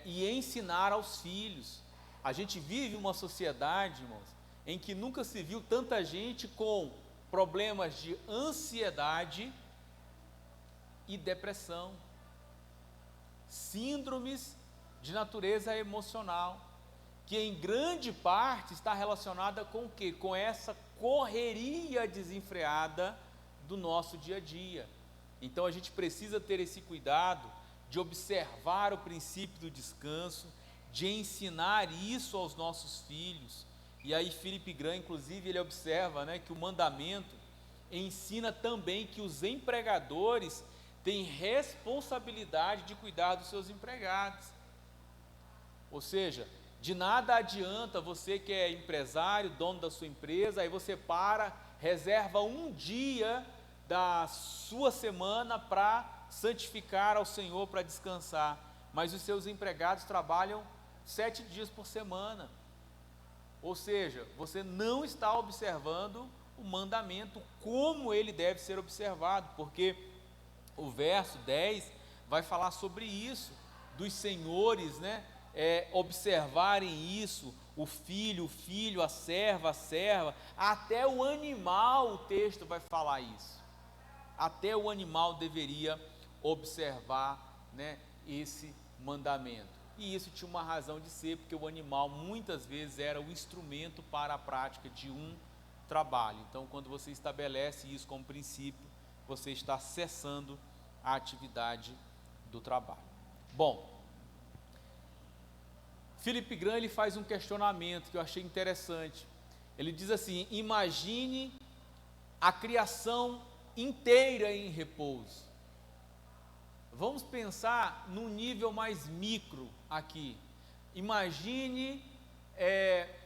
e ensinar aos filhos. A gente vive uma sociedade, irmãos, em que nunca se viu tanta gente com problemas de ansiedade e depressão, síndromes de natureza emocional, que em grande parte está relacionada com o quê? Com essa correria desenfreada do nosso dia a dia. Então a gente precisa ter esse cuidado de observar o princípio do descanso, de ensinar isso aos nossos filhos. E aí Philip Graham, inclusive, ele observa, né, que o mandamento ensina também que os empregadores têm responsabilidade de cuidar dos seus empregados. Ou seja, de nada adianta você que é empresário, dono da sua empresa, aí você reserva um dia da sua semana para santificar ao Senhor, para descansar, mas os seus empregados trabalham 7 dias por semana. Ou seja, você não está observando o mandamento como ele deve ser observado, porque o verso 10 vai falar sobre isso, dos senhores, né, observarem isso, o filho, a serva, até o animal, o texto vai falar isso, até o animal deveria observar, né, esse mandamento. E isso tinha uma razão de ser, porque o animal muitas vezes era o instrumento para a prática de um trabalho. Então, quando você estabelece isso como princípio, você está cessando a atividade do trabalho. Bom, Philip Graham, ele faz um questionamento que eu achei interessante. Ele diz assim: imagine a criação inteira em repouso. Vamos pensar num nível mais micro aqui. Imagine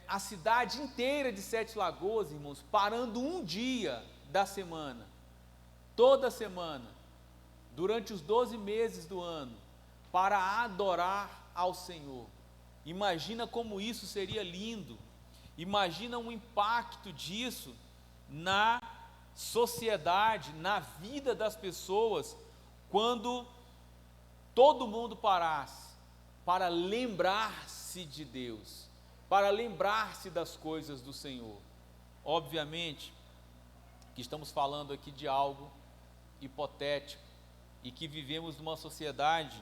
a cidade inteira de Sete Lagoas, irmãos, parando um dia da semana, toda semana, durante os 12 meses do ano, para adorar ao Senhor. Imagina como isso seria lindo. Imagina um impacto disso na sociedade, na vida das pessoas, quando todo mundo parasse para lembrar-se de Deus, para lembrar-se das coisas do Senhor. Obviamente que estamos falando aqui de algo hipotético e que vivemos numa sociedade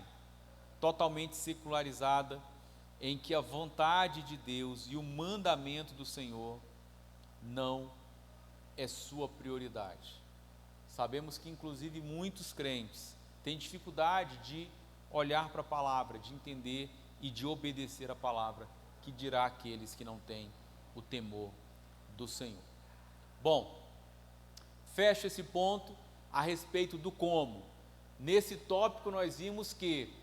totalmente secularizada, em que a vontade de Deus e o mandamento do Senhor não é sua prioridade. Sabemos que inclusive muitos crentes têm dificuldade de olhar para a palavra, de entender e de obedecer a palavra, que dirá aqueles que não têm o temor do Senhor. Bom, fecho esse ponto a respeito do como. Nesse tópico nós vimos que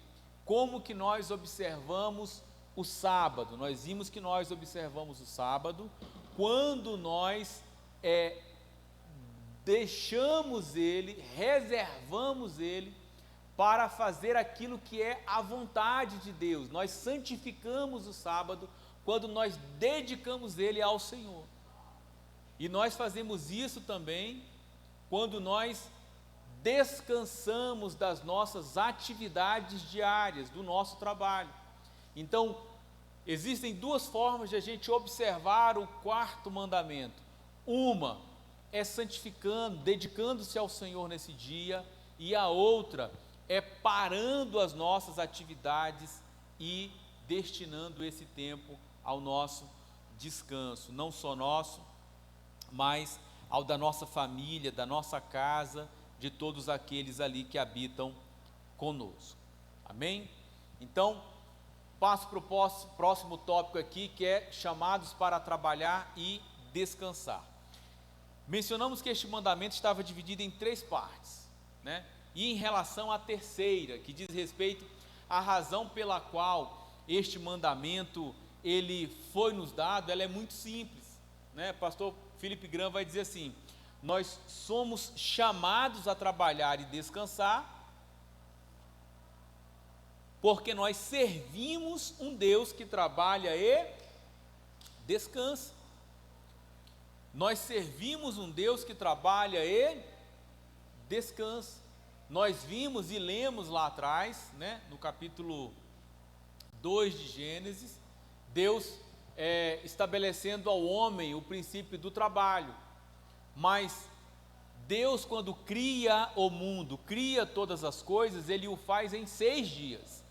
como que nós observamos o sábado. Nós vimos que nós observamos o sábado quando nós deixamos ele, reservamos ele para fazer aquilo que é a vontade de Deus. Nós santificamos o sábado quando nós dedicamos ele ao Senhor. E nós fazemos isso também quando nós descansamos das nossas atividades diárias, do nosso trabalho. Então, existem duas formas de a gente observar o quarto mandamento. Uma é santificando, dedicando-se ao Senhor nesse dia, e a outra é parando as nossas atividades e destinando esse tempo ao nosso descanso, não só nosso, mas ao da nossa família, da nossa casa, de todos aqueles ali que habitam conosco. Amém? Então, passo para o próximo tópico aqui, que é chamados para trabalhar e descansar. Mencionamos que este mandamento estava dividido em 3 partes, né? E em relação à terceira, que diz respeito à razão pela qual este mandamento ele foi nos dado, ela é muito simples, né? Pastor Felipe Graham vai dizer assim: nós somos chamados a trabalhar e descansar, porque nós servimos um Deus que trabalha e descansa. Nós servimos um Deus que trabalha e descansa. Nós vimos e lemos lá atrás, né, no capítulo 2 de Gênesis, Deus estabelecendo ao homem o princípio do trabalho. Mas Deus, quando cria o mundo, cria todas as coisas, Ele o faz em 6 dias.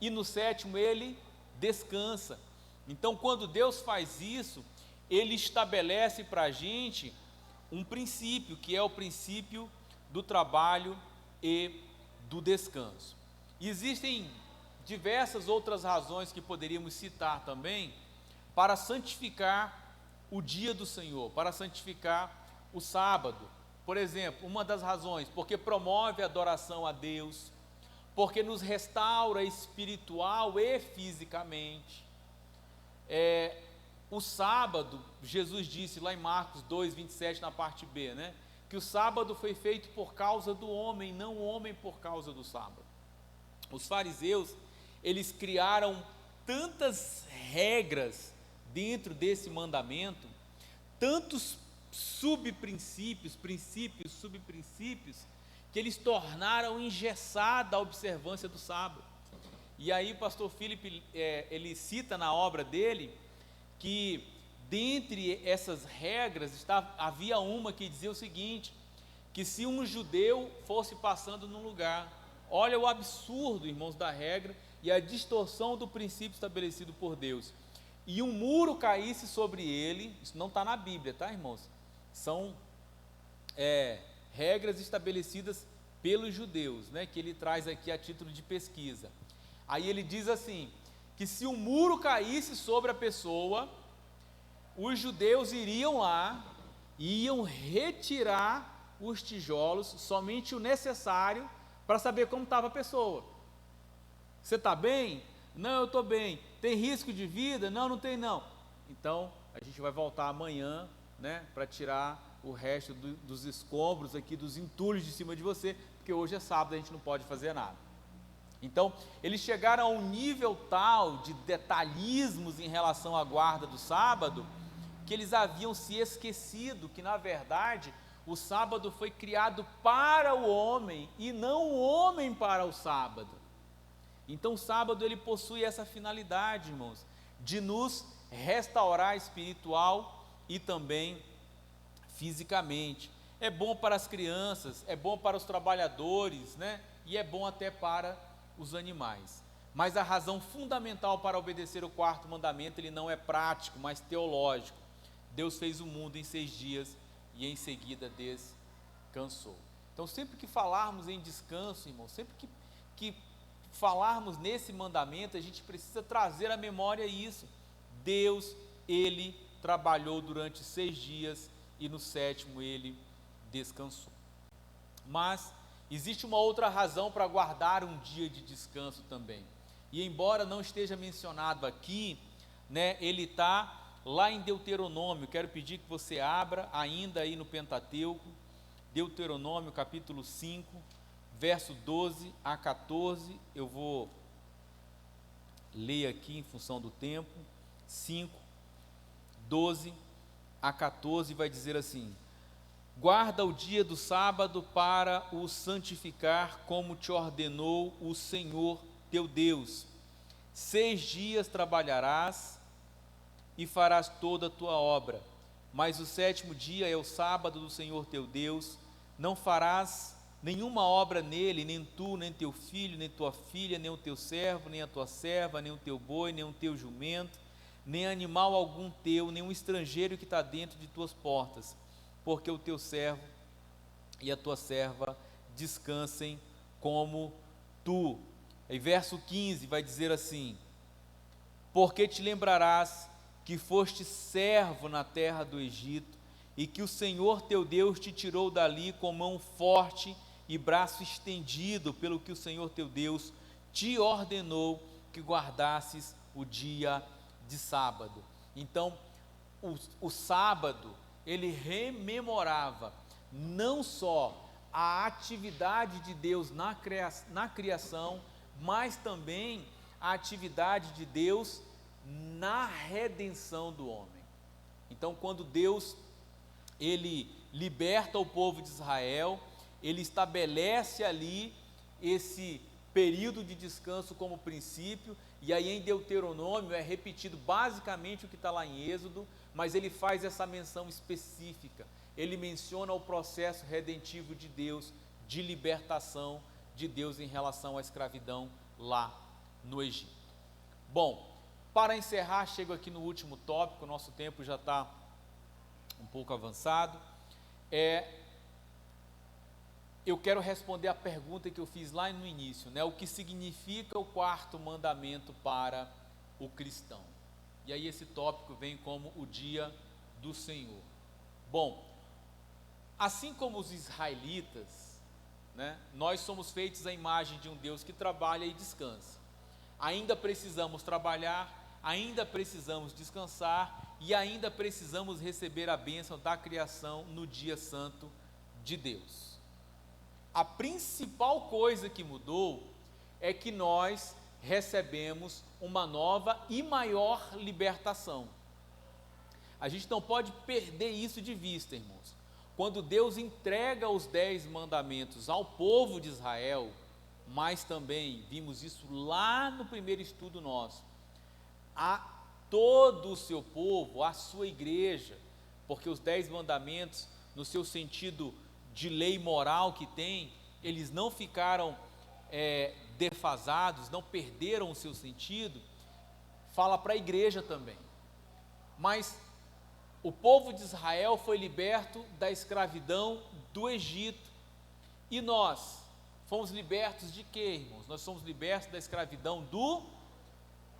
E no 7º Ele descansa. Então, quando Deus faz isso, Ele estabelece para a gente um princípio, que é o princípio do trabalho e do descanso. Existem diversas outras razões que poderíamos citar também para santificar o dia do Senhor, para santificar o sábado. Por exemplo, uma das razões, porque promove a adoração a Deus, porque nos restaura espiritual e fisicamente. O sábado, Jesus disse lá em Marcos 2, 27, na parte B, né, que o sábado foi feito por causa do homem, não o homem por causa do sábado. Os fariseus, eles criaram tantas regras dentro desse mandamento, tantos subprincípios, princípios, subprincípios, que eles tornaram engessada a observância do sábado. E aí o pastor Felipe, ele cita na obra dele, que dentre essas regras havia uma que dizia o seguinte, que se um judeu fosse passando num lugar, olha o absurdo, irmãos, da regra e a distorção do princípio estabelecido por Deus, e um muro caísse sobre ele, isso não está na Bíblia, tá, irmãos? São regras estabelecidas pelos judeus, né, que ele traz aqui a título de pesquisa. Aí ele diz assim, que se o muro caísse sobre a pessoa, os judeus iriam lá, e iam retirar os tijolos, somente o necessário, para saber como estava a pessoa. Você está bem? Não, eu estou bem. Tem risco de vida? Não, não tem não. Então, a gente vai voltar amanhã, né, para tirar o resto dos escombros aqui, dos entulhos de cima de você, porque hoje é sábado, a gente não pode fazer nada. Então, eles chegaram a um nível tal de detalhismos em relação à guarda do sábado, que eles haviam se esquecido que, na verdade, o sábado foi criado para o homem e não o homem para o sábado. Então, o sábado ele possui essa finalidade, irmãos, de nos restaurar espiritual e também fisicamente. É bom para as crianças, é bom para os trabalhadores, né? E é bom até para os animais. Mas a razão fundamental para obedecer o 4º mandamento, ele não é prático, mas teológico. Deus fez o mundo em 6 dias e em seguida descansou. Então, sempre que falarmos em descanso, irmão, sempre que falarmos nesse mandamento, a gente precisa trazer à memória isso. Deus, Ele trabalhou durante 6 dias e no sétimo ele descansou. Mas existe uma outra razão para guardar um dia de descanso também. E embora não esteja mencionado aqui, né, ele está lá em Deuteronômio. Quero pedir que você abra ainda aí no Pentateuco, Deuteronômio capítulo 5, verso 12 a 14. Eu vou ler aqui em função do tempo. 5, 12 a 14 vai dizer assim: guarda o dia do sábado para o santificar, como te ordenou o Senhor teu Deus. 6 dias trabalharás e farás toda a tua obra, mas o sétimo dia é o sábado do Senhor teu Deus. Não farás nenhuma obra nele, nem tu, nem teu filho, nem tua filha, nem o teu servo, nem a tua serva, nem o teu boi, nem o teu jumento, nem animal algum teu, nem um estrangeiro que está dentro de tuas portas, porque o teu servo e a tua serva descansem como tu. Em verso 15 vai dizer assim: porque te lembrarás que foste servo na terra do Egito, e que o Senhor teu Deus te tirou dali com mão forte e braço estendido, pelo que o Senhor teu Deus te ordenou que guardasses o dia de sábado. Então, o sábado, ele rememorava não só a atividade de Deus na criação, mas também a atividade de Deus na redenção do homem. Então, quando Deus ele liberta o povo de Israel, ele estabelece ali esse período de descanso como princípio, e aí em Deuteronômio é repetido basicamente o que está lá em Êxodo, mas ele faz essa menção específica. Ele menciona o processo redentivo de Deus, de libertação de Deus em relação à escravidão lá no Egito. Bom, para encerrar, chego aqui no último tópico, nosso tempo já está um pouco avançado. Eu quero responder a pergunta que eu fiz lá no início, né? O que significa o quarto mandamento para o cristão? E aí esse tópico vem como o dia do Senhor. Bom, assim como os israelitas, né, nós somos feitos à imagem de um Deus que trabalha e descansa. Ainda precisamos trabalhar, ainda precisamos descansar e ainda precisamos receber a bênção da criação no dia santo de Deus. A principal coisa que mudou é que nós recebemos uma nova e maior libertação. A gente não pode perder isso de vista, irmãos. Quando Deus entrega os 10 mandamentos ao povo de Israel, mas também vimos isso lá no primeiro estudo nosso, a todo o seu povo, a sua igreja, porque os 10 mandamentos, no seu sentido de lei moral que tem, eles não ficaram defasados, não perderam o seu sentido, fala para a igreja também. Mas o povo de Israel foi liberto da escravidão do Egito, e nós fomos libertos de quê, irmãos? Nós somos libertos da escravidão do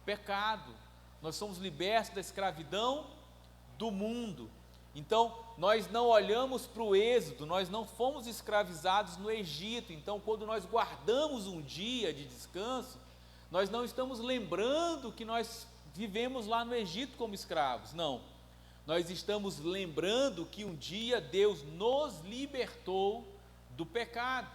pecado, nós somos libertos da escravidão do mundo. Então, nós não olhamos para o Êxodo, nós não fomos escravizados no Egito. Então, quando nós guardamos um dia de descanso, nós não estamos lembrando que nós vivemos lá no Egito como escravos, não. Nós estamos lembrando que um dia Deus nos libertou do pecado,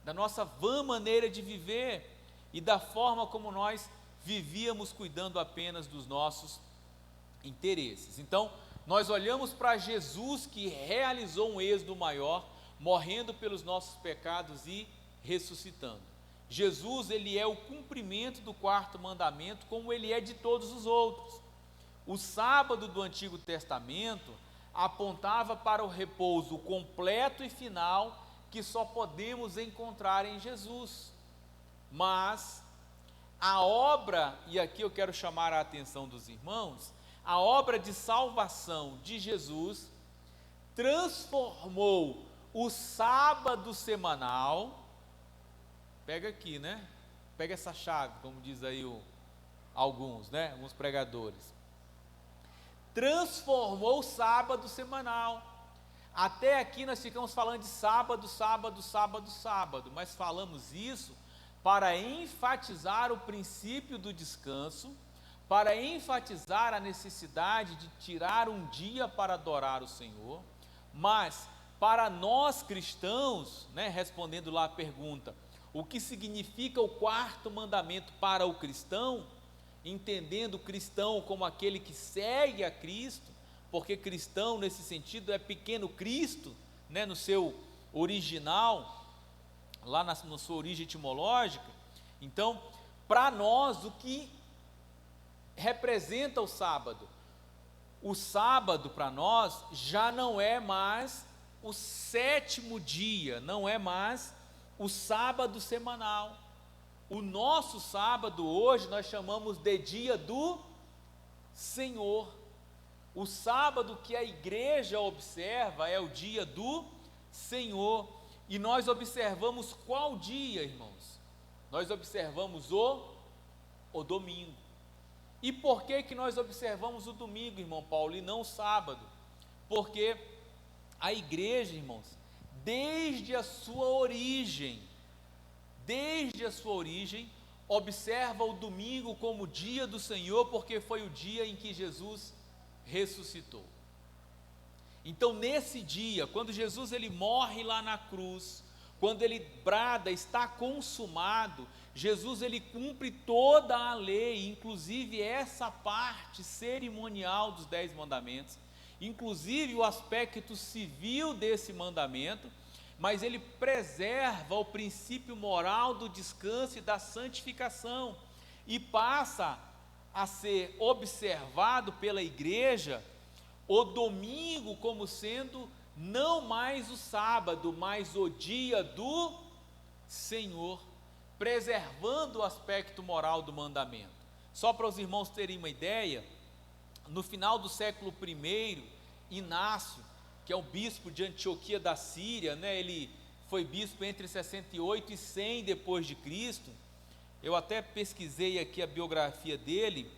da nossa vã maneira de viver e da forma como nós vivíamos cuidando apenas dos nossos interesses. Então, nós olhamos para Jesus, que realizou um êxodo maior, morrendo pelos nossos pecados e ressuscitando. Jesus, ele é o cumprimento do quarto mandamento, como ele é de todos os outros. O sábado do Antigo Testamento apontava para o repouso completo e final que só podemos encontrar em Jesus. Mas a obra, e aqui eu quero chamar a atenção dos irmãos, a obra de salvação de Jesus transformou o sábado semanal, pega aqui, né? Pega essa chave, como diz aí alguns, né? Alguns pregadores. transformou o sábado semanal. Até aqui nós ficamos falando de sábado, sábado, sábado, sábado, mas falamos isso para enfatizar o princípio do descanso, para enfatizar a necessidade de tirar um dia para adorar o Senhor, mas para nós cristãos, respondendo lá a pergunta, o que significa o quarto mandamento para o cristão, entendendo o cristão como aquele que segue a Cristo, porque cristão nesse sentido é pequeno Cristo, no seu original, lá na sua origem etimológica. Então, para nós, o que representa o sábado? O sábado para nós já não é mais o sétimo dia, não é mais o sábado semanal. O nosso sábado hoje nós chamamos de dia do Senhor. O sábado que a igreja observa é o dia do Senhor. E nós observamos qual dia, irmãos? Nós observamos o domingo. E por que nós observamos o domingo, irmão Paulo, e não o sábado? Porque a igreja, irmãos, desde a sua origem, observa o domingo como dia do Senhor, porque foi o dia em que Jesus ressuscitou. Então, nesse dia, quando Jesus ele morre lá na cruz, quando ele brada, está consumado, Jesus ele cumpre toda a lei, inclusive essa parte cerimonial dos 10 mandamentos, inclusive o aspecto civil desse mandamento, mas ele preserva o princípio moral do descanso e da santificação, e passa a ser observado pela igreja o domingo como sendo não mais o sábado, mas o dia do Senhor, preservando o aspecto moral do mandamento. Só para os irmãos terem uma ideia, no final do século I, Inácio, que é um bispo de Antioquia da Síria, ele foi bispo entre 68 e 100 depois de Cristo. Eu até pesquisei aqui a biografia dele,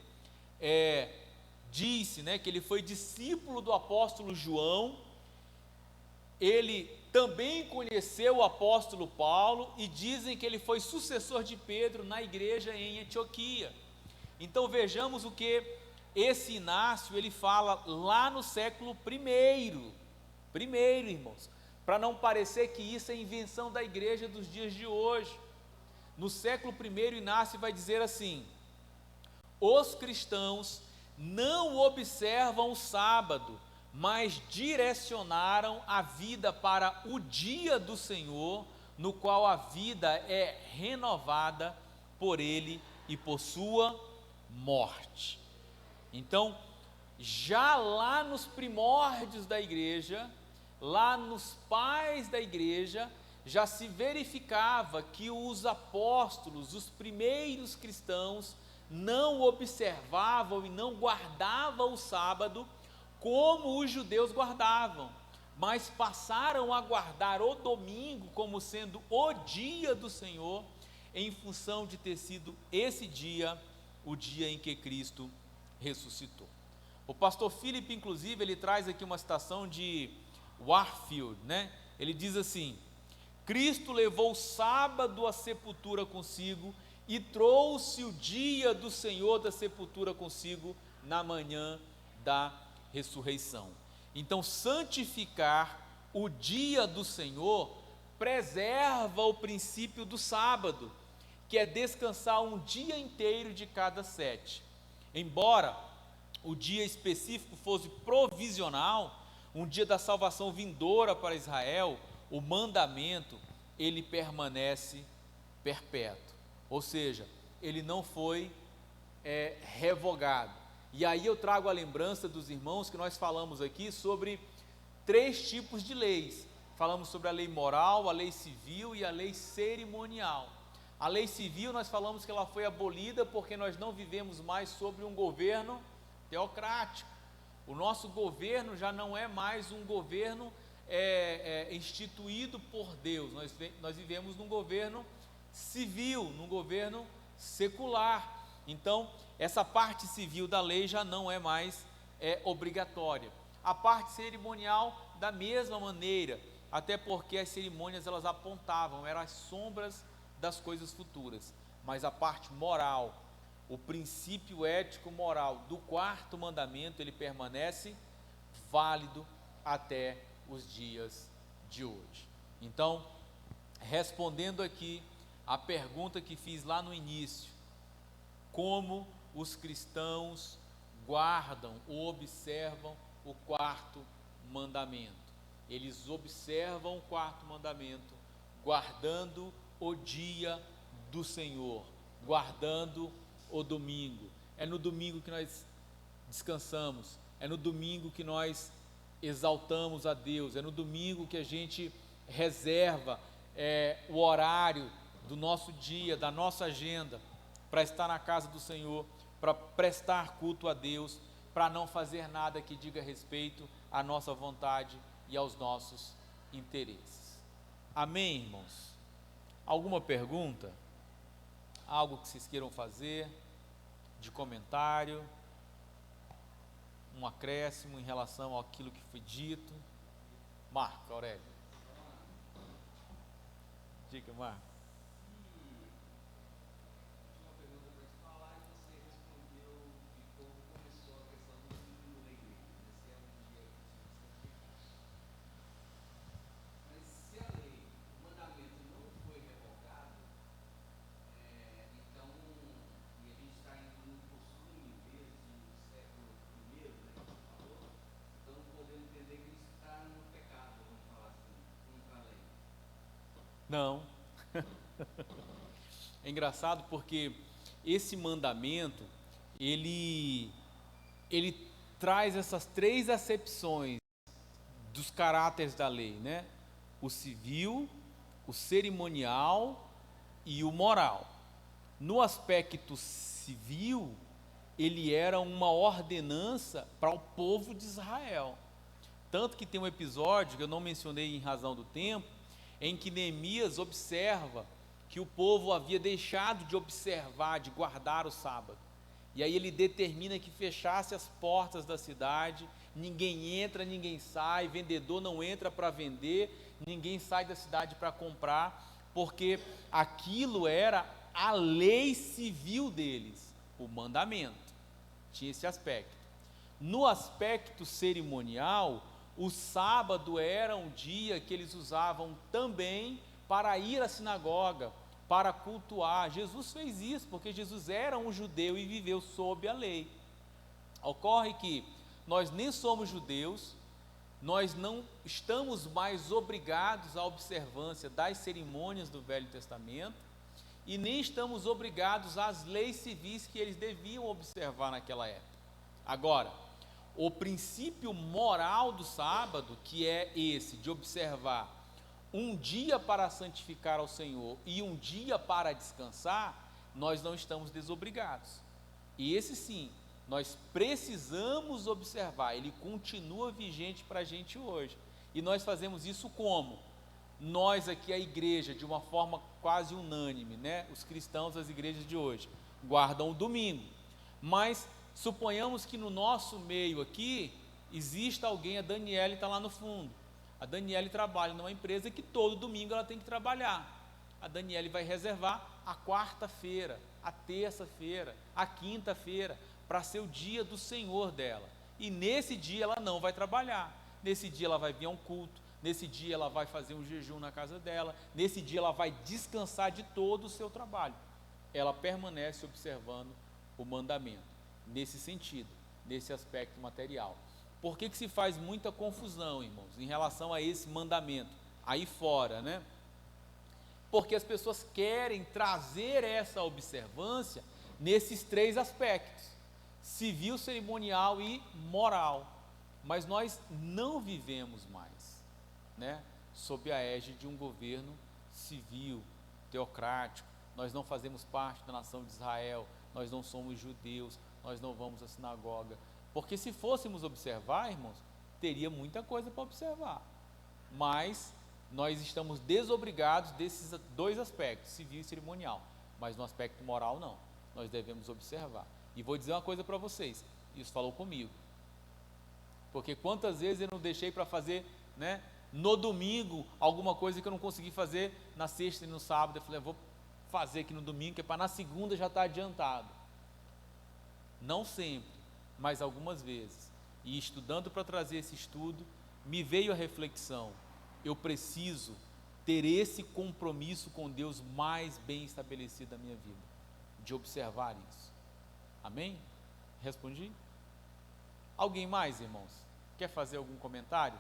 disse, que ele foi discípulo do apóstolo João, ele também conheceu o apóstolo Paulo, e dizem que ele foi sucessor de Pedro na igreja em Antioquia. Então vejamos o que esse Inácio, ele fala lá no século I, irmãos, para não parecer que isso é invenção da igreja dos dias de hoje. No século I, Inácio vai dizer assim: os cristãos não observam o sábado, mas direcionaram a vida para o dia do Senhor, no qual a vida é renovada por ele e por sua morte. Então, já lá nos primórdios da igreja, lá nos pais da igreja, já se verificava que os apóstolos, os primeiros cristãos, não observavam e não guardavam o sábado como os judeus guardavam, mas passaram a guardar o domingo como sendo o dia do Senhor, em função de ter sido esse dia, o dia em que Cristo ressuscitou. O pastor Philip, inclusive, ele traz aqui uma citação de Warfield, ele diz assim: Cristo levou o sábado à sepultura consigo e trouxe o dia do Senhor da sepultura consigo na manhã da ressurreição. Então, santificar o dia do Senhor preserva o princípio do sábado, que é descansar um dia inteiro de cada 7. Embora o dia específico fosse provisional, um dia da salvação vindoura para Israel, o mandamento, ele permanece perpétuo, ou seja, ele não foi revogado. E aí eu trago a lembrança dos irmãos que nós falamos aqui sobre 3 tipos de leis. Falamos sobre a lei moral, a lei civil e a lei cerimonial. A lei civil nós falamos que ela foi abolida porque nós não vivemos mais sobre um governo teocrático. O nosso governo já não é mais um governo instituído por Deus. Nós vivemos num governo civil, num governo secular. Então, essa parte civil da lei já não é mais obrigatória. A parte cerimonial, da mesma maneira, até porque as cerimônias elas apontavam, eram as sombras das coisas futuras. Mas a parte moral, o princípio ético moral do quarto mandamento, ele permanece válido até os dias de hoje. Então, respondendo aqui a pergunta que fiz lá no início, como os cristãos guardam ou observam o quarto mandamento? Eles observam o quarto mandamento guardando o dia do Senhor, guardando o domingo. É no domingo que nós descansamos, é no domingo que nós exaltamos a Deus, é no domingo que a gente reserva o horário do nosso dia, da nossa agenda, para estar na casa do Senhor, para prestar culto a Deus, para não fazer nada que diga respeito à nossa vontade e aos nossos interesses. Amém, irmãos? Alguma pergunta? Algo que vocês queiram fazer de comentário? Um acréscimo em relação àquilo que foi dito? Marco Aurélio. Diga, Marco. Não. É engraçado porque esse mandamento, ele traz essas três acepções dos caráteres da lei, né? O civil, o cerimonial e o moral. No aspecto civil, ele era uma ordenança para o povo de Israel. Tanto que tem um episódio que eu não mencionei em razão do tempo, em que Neemias observa que o povo havia deixado de observar, de guardar o sábado. E aí ele determina que fechasse as portas da cidade, ninguém entra, ninguém sai, vendedor não entra para vender, ninguém sai da cidade para comprar, porque aquilo era a lei civil deles, o mandamento. Tinha esse aspecto. No aspecto cerimonial, o sábado era um dia que eles usavam também para ir à sinagoga, para cultuar. Jesus fez isso, porque Jesus era um judeu e viveu sob a lei. Ocorre que nós nem somos judeus, nós não estamos mais obrigados à observância das cerimônias do Velho Testamento, e nem estamos obrigados às leis civis que eles deviam observar naquela época. Agora, o princípio moral do sábado, que é esse, de observar um dia para santificar ao Senhor e um dia para descansar, nós não estamos desobrigados. E esse sim, nós precisamos observar, ele continua vigente para a gente hoje. E nós fazemos isso como? Nós aqui, a igreja, de uma forma quase unânime, né? Os cristãos das igrejas de hoje, guardam o domingo. Mas suponhamos que no nosso meio aqui, exista alguém, a Daniele está lá no fundo. A Daniele trabalha numa empresa que todo domingo ela tem que trabalhar. A Daniele vai reservar a quarta-feira, a terça-feira, a quinta-feira, para ser o dia do Senhor dela. E nesse dia ela não vai trabalhar. Nesse dia ela vai vir a um culto. Nesse dia ela vai fazer um jejum na casa dela. Nesse dia ela vai descansar de todo o seu trabalho. Ela permanece observando o mandamento. Nesse sentido, nesse aspecto material. Por que se faz muita confusão, irmãos, em relação a esse mandamento, aí fora, né? Porque as pessoas querem trazer essa observância nesses três aspectos, civil, cerimonial e moral, mas nós não vivemos mais, né? Sob a égide de um governo civil, teocrático, nós não fazemos parte da nação de Israel, nós não somos judeus, nós não vamos à sinagoga, porque se fôssemos observar, irmãos, teria muita coisa para observar, mas nós estamos desobrigados desses dois aspectos, civil e cerimonial, mas no aspecto moral não, nós devemos observar. E vou dizer uma coisa para vocês, isso falou comigo, Porque quantas vezes eu não deixei para fazer, né, no domingo, alguma coisa que eu não consegui fazer na sexta e no sábado. Eu falei, eu vou fazer aqui no domingo, que é para na segunda já estar adiantado. Não sempre, mas algumas vezes. E estudando para trazer esse estudo, me veio a reflexão: eu preciso ter esse compromisso com Deus mais bem estabelecido na minha vida, de observar isso. Amém? Respondi? Alguém mais, irmãos? Quer fazer algum comentário?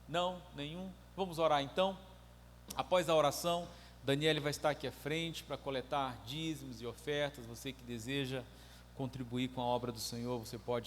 Não? Nenhum? Vamos orar então? Após a oração, Daniele vai estar aqui à frente para coletar dízimos e ofertas. Você que deseja contribuir com a obra do Senhor, você pode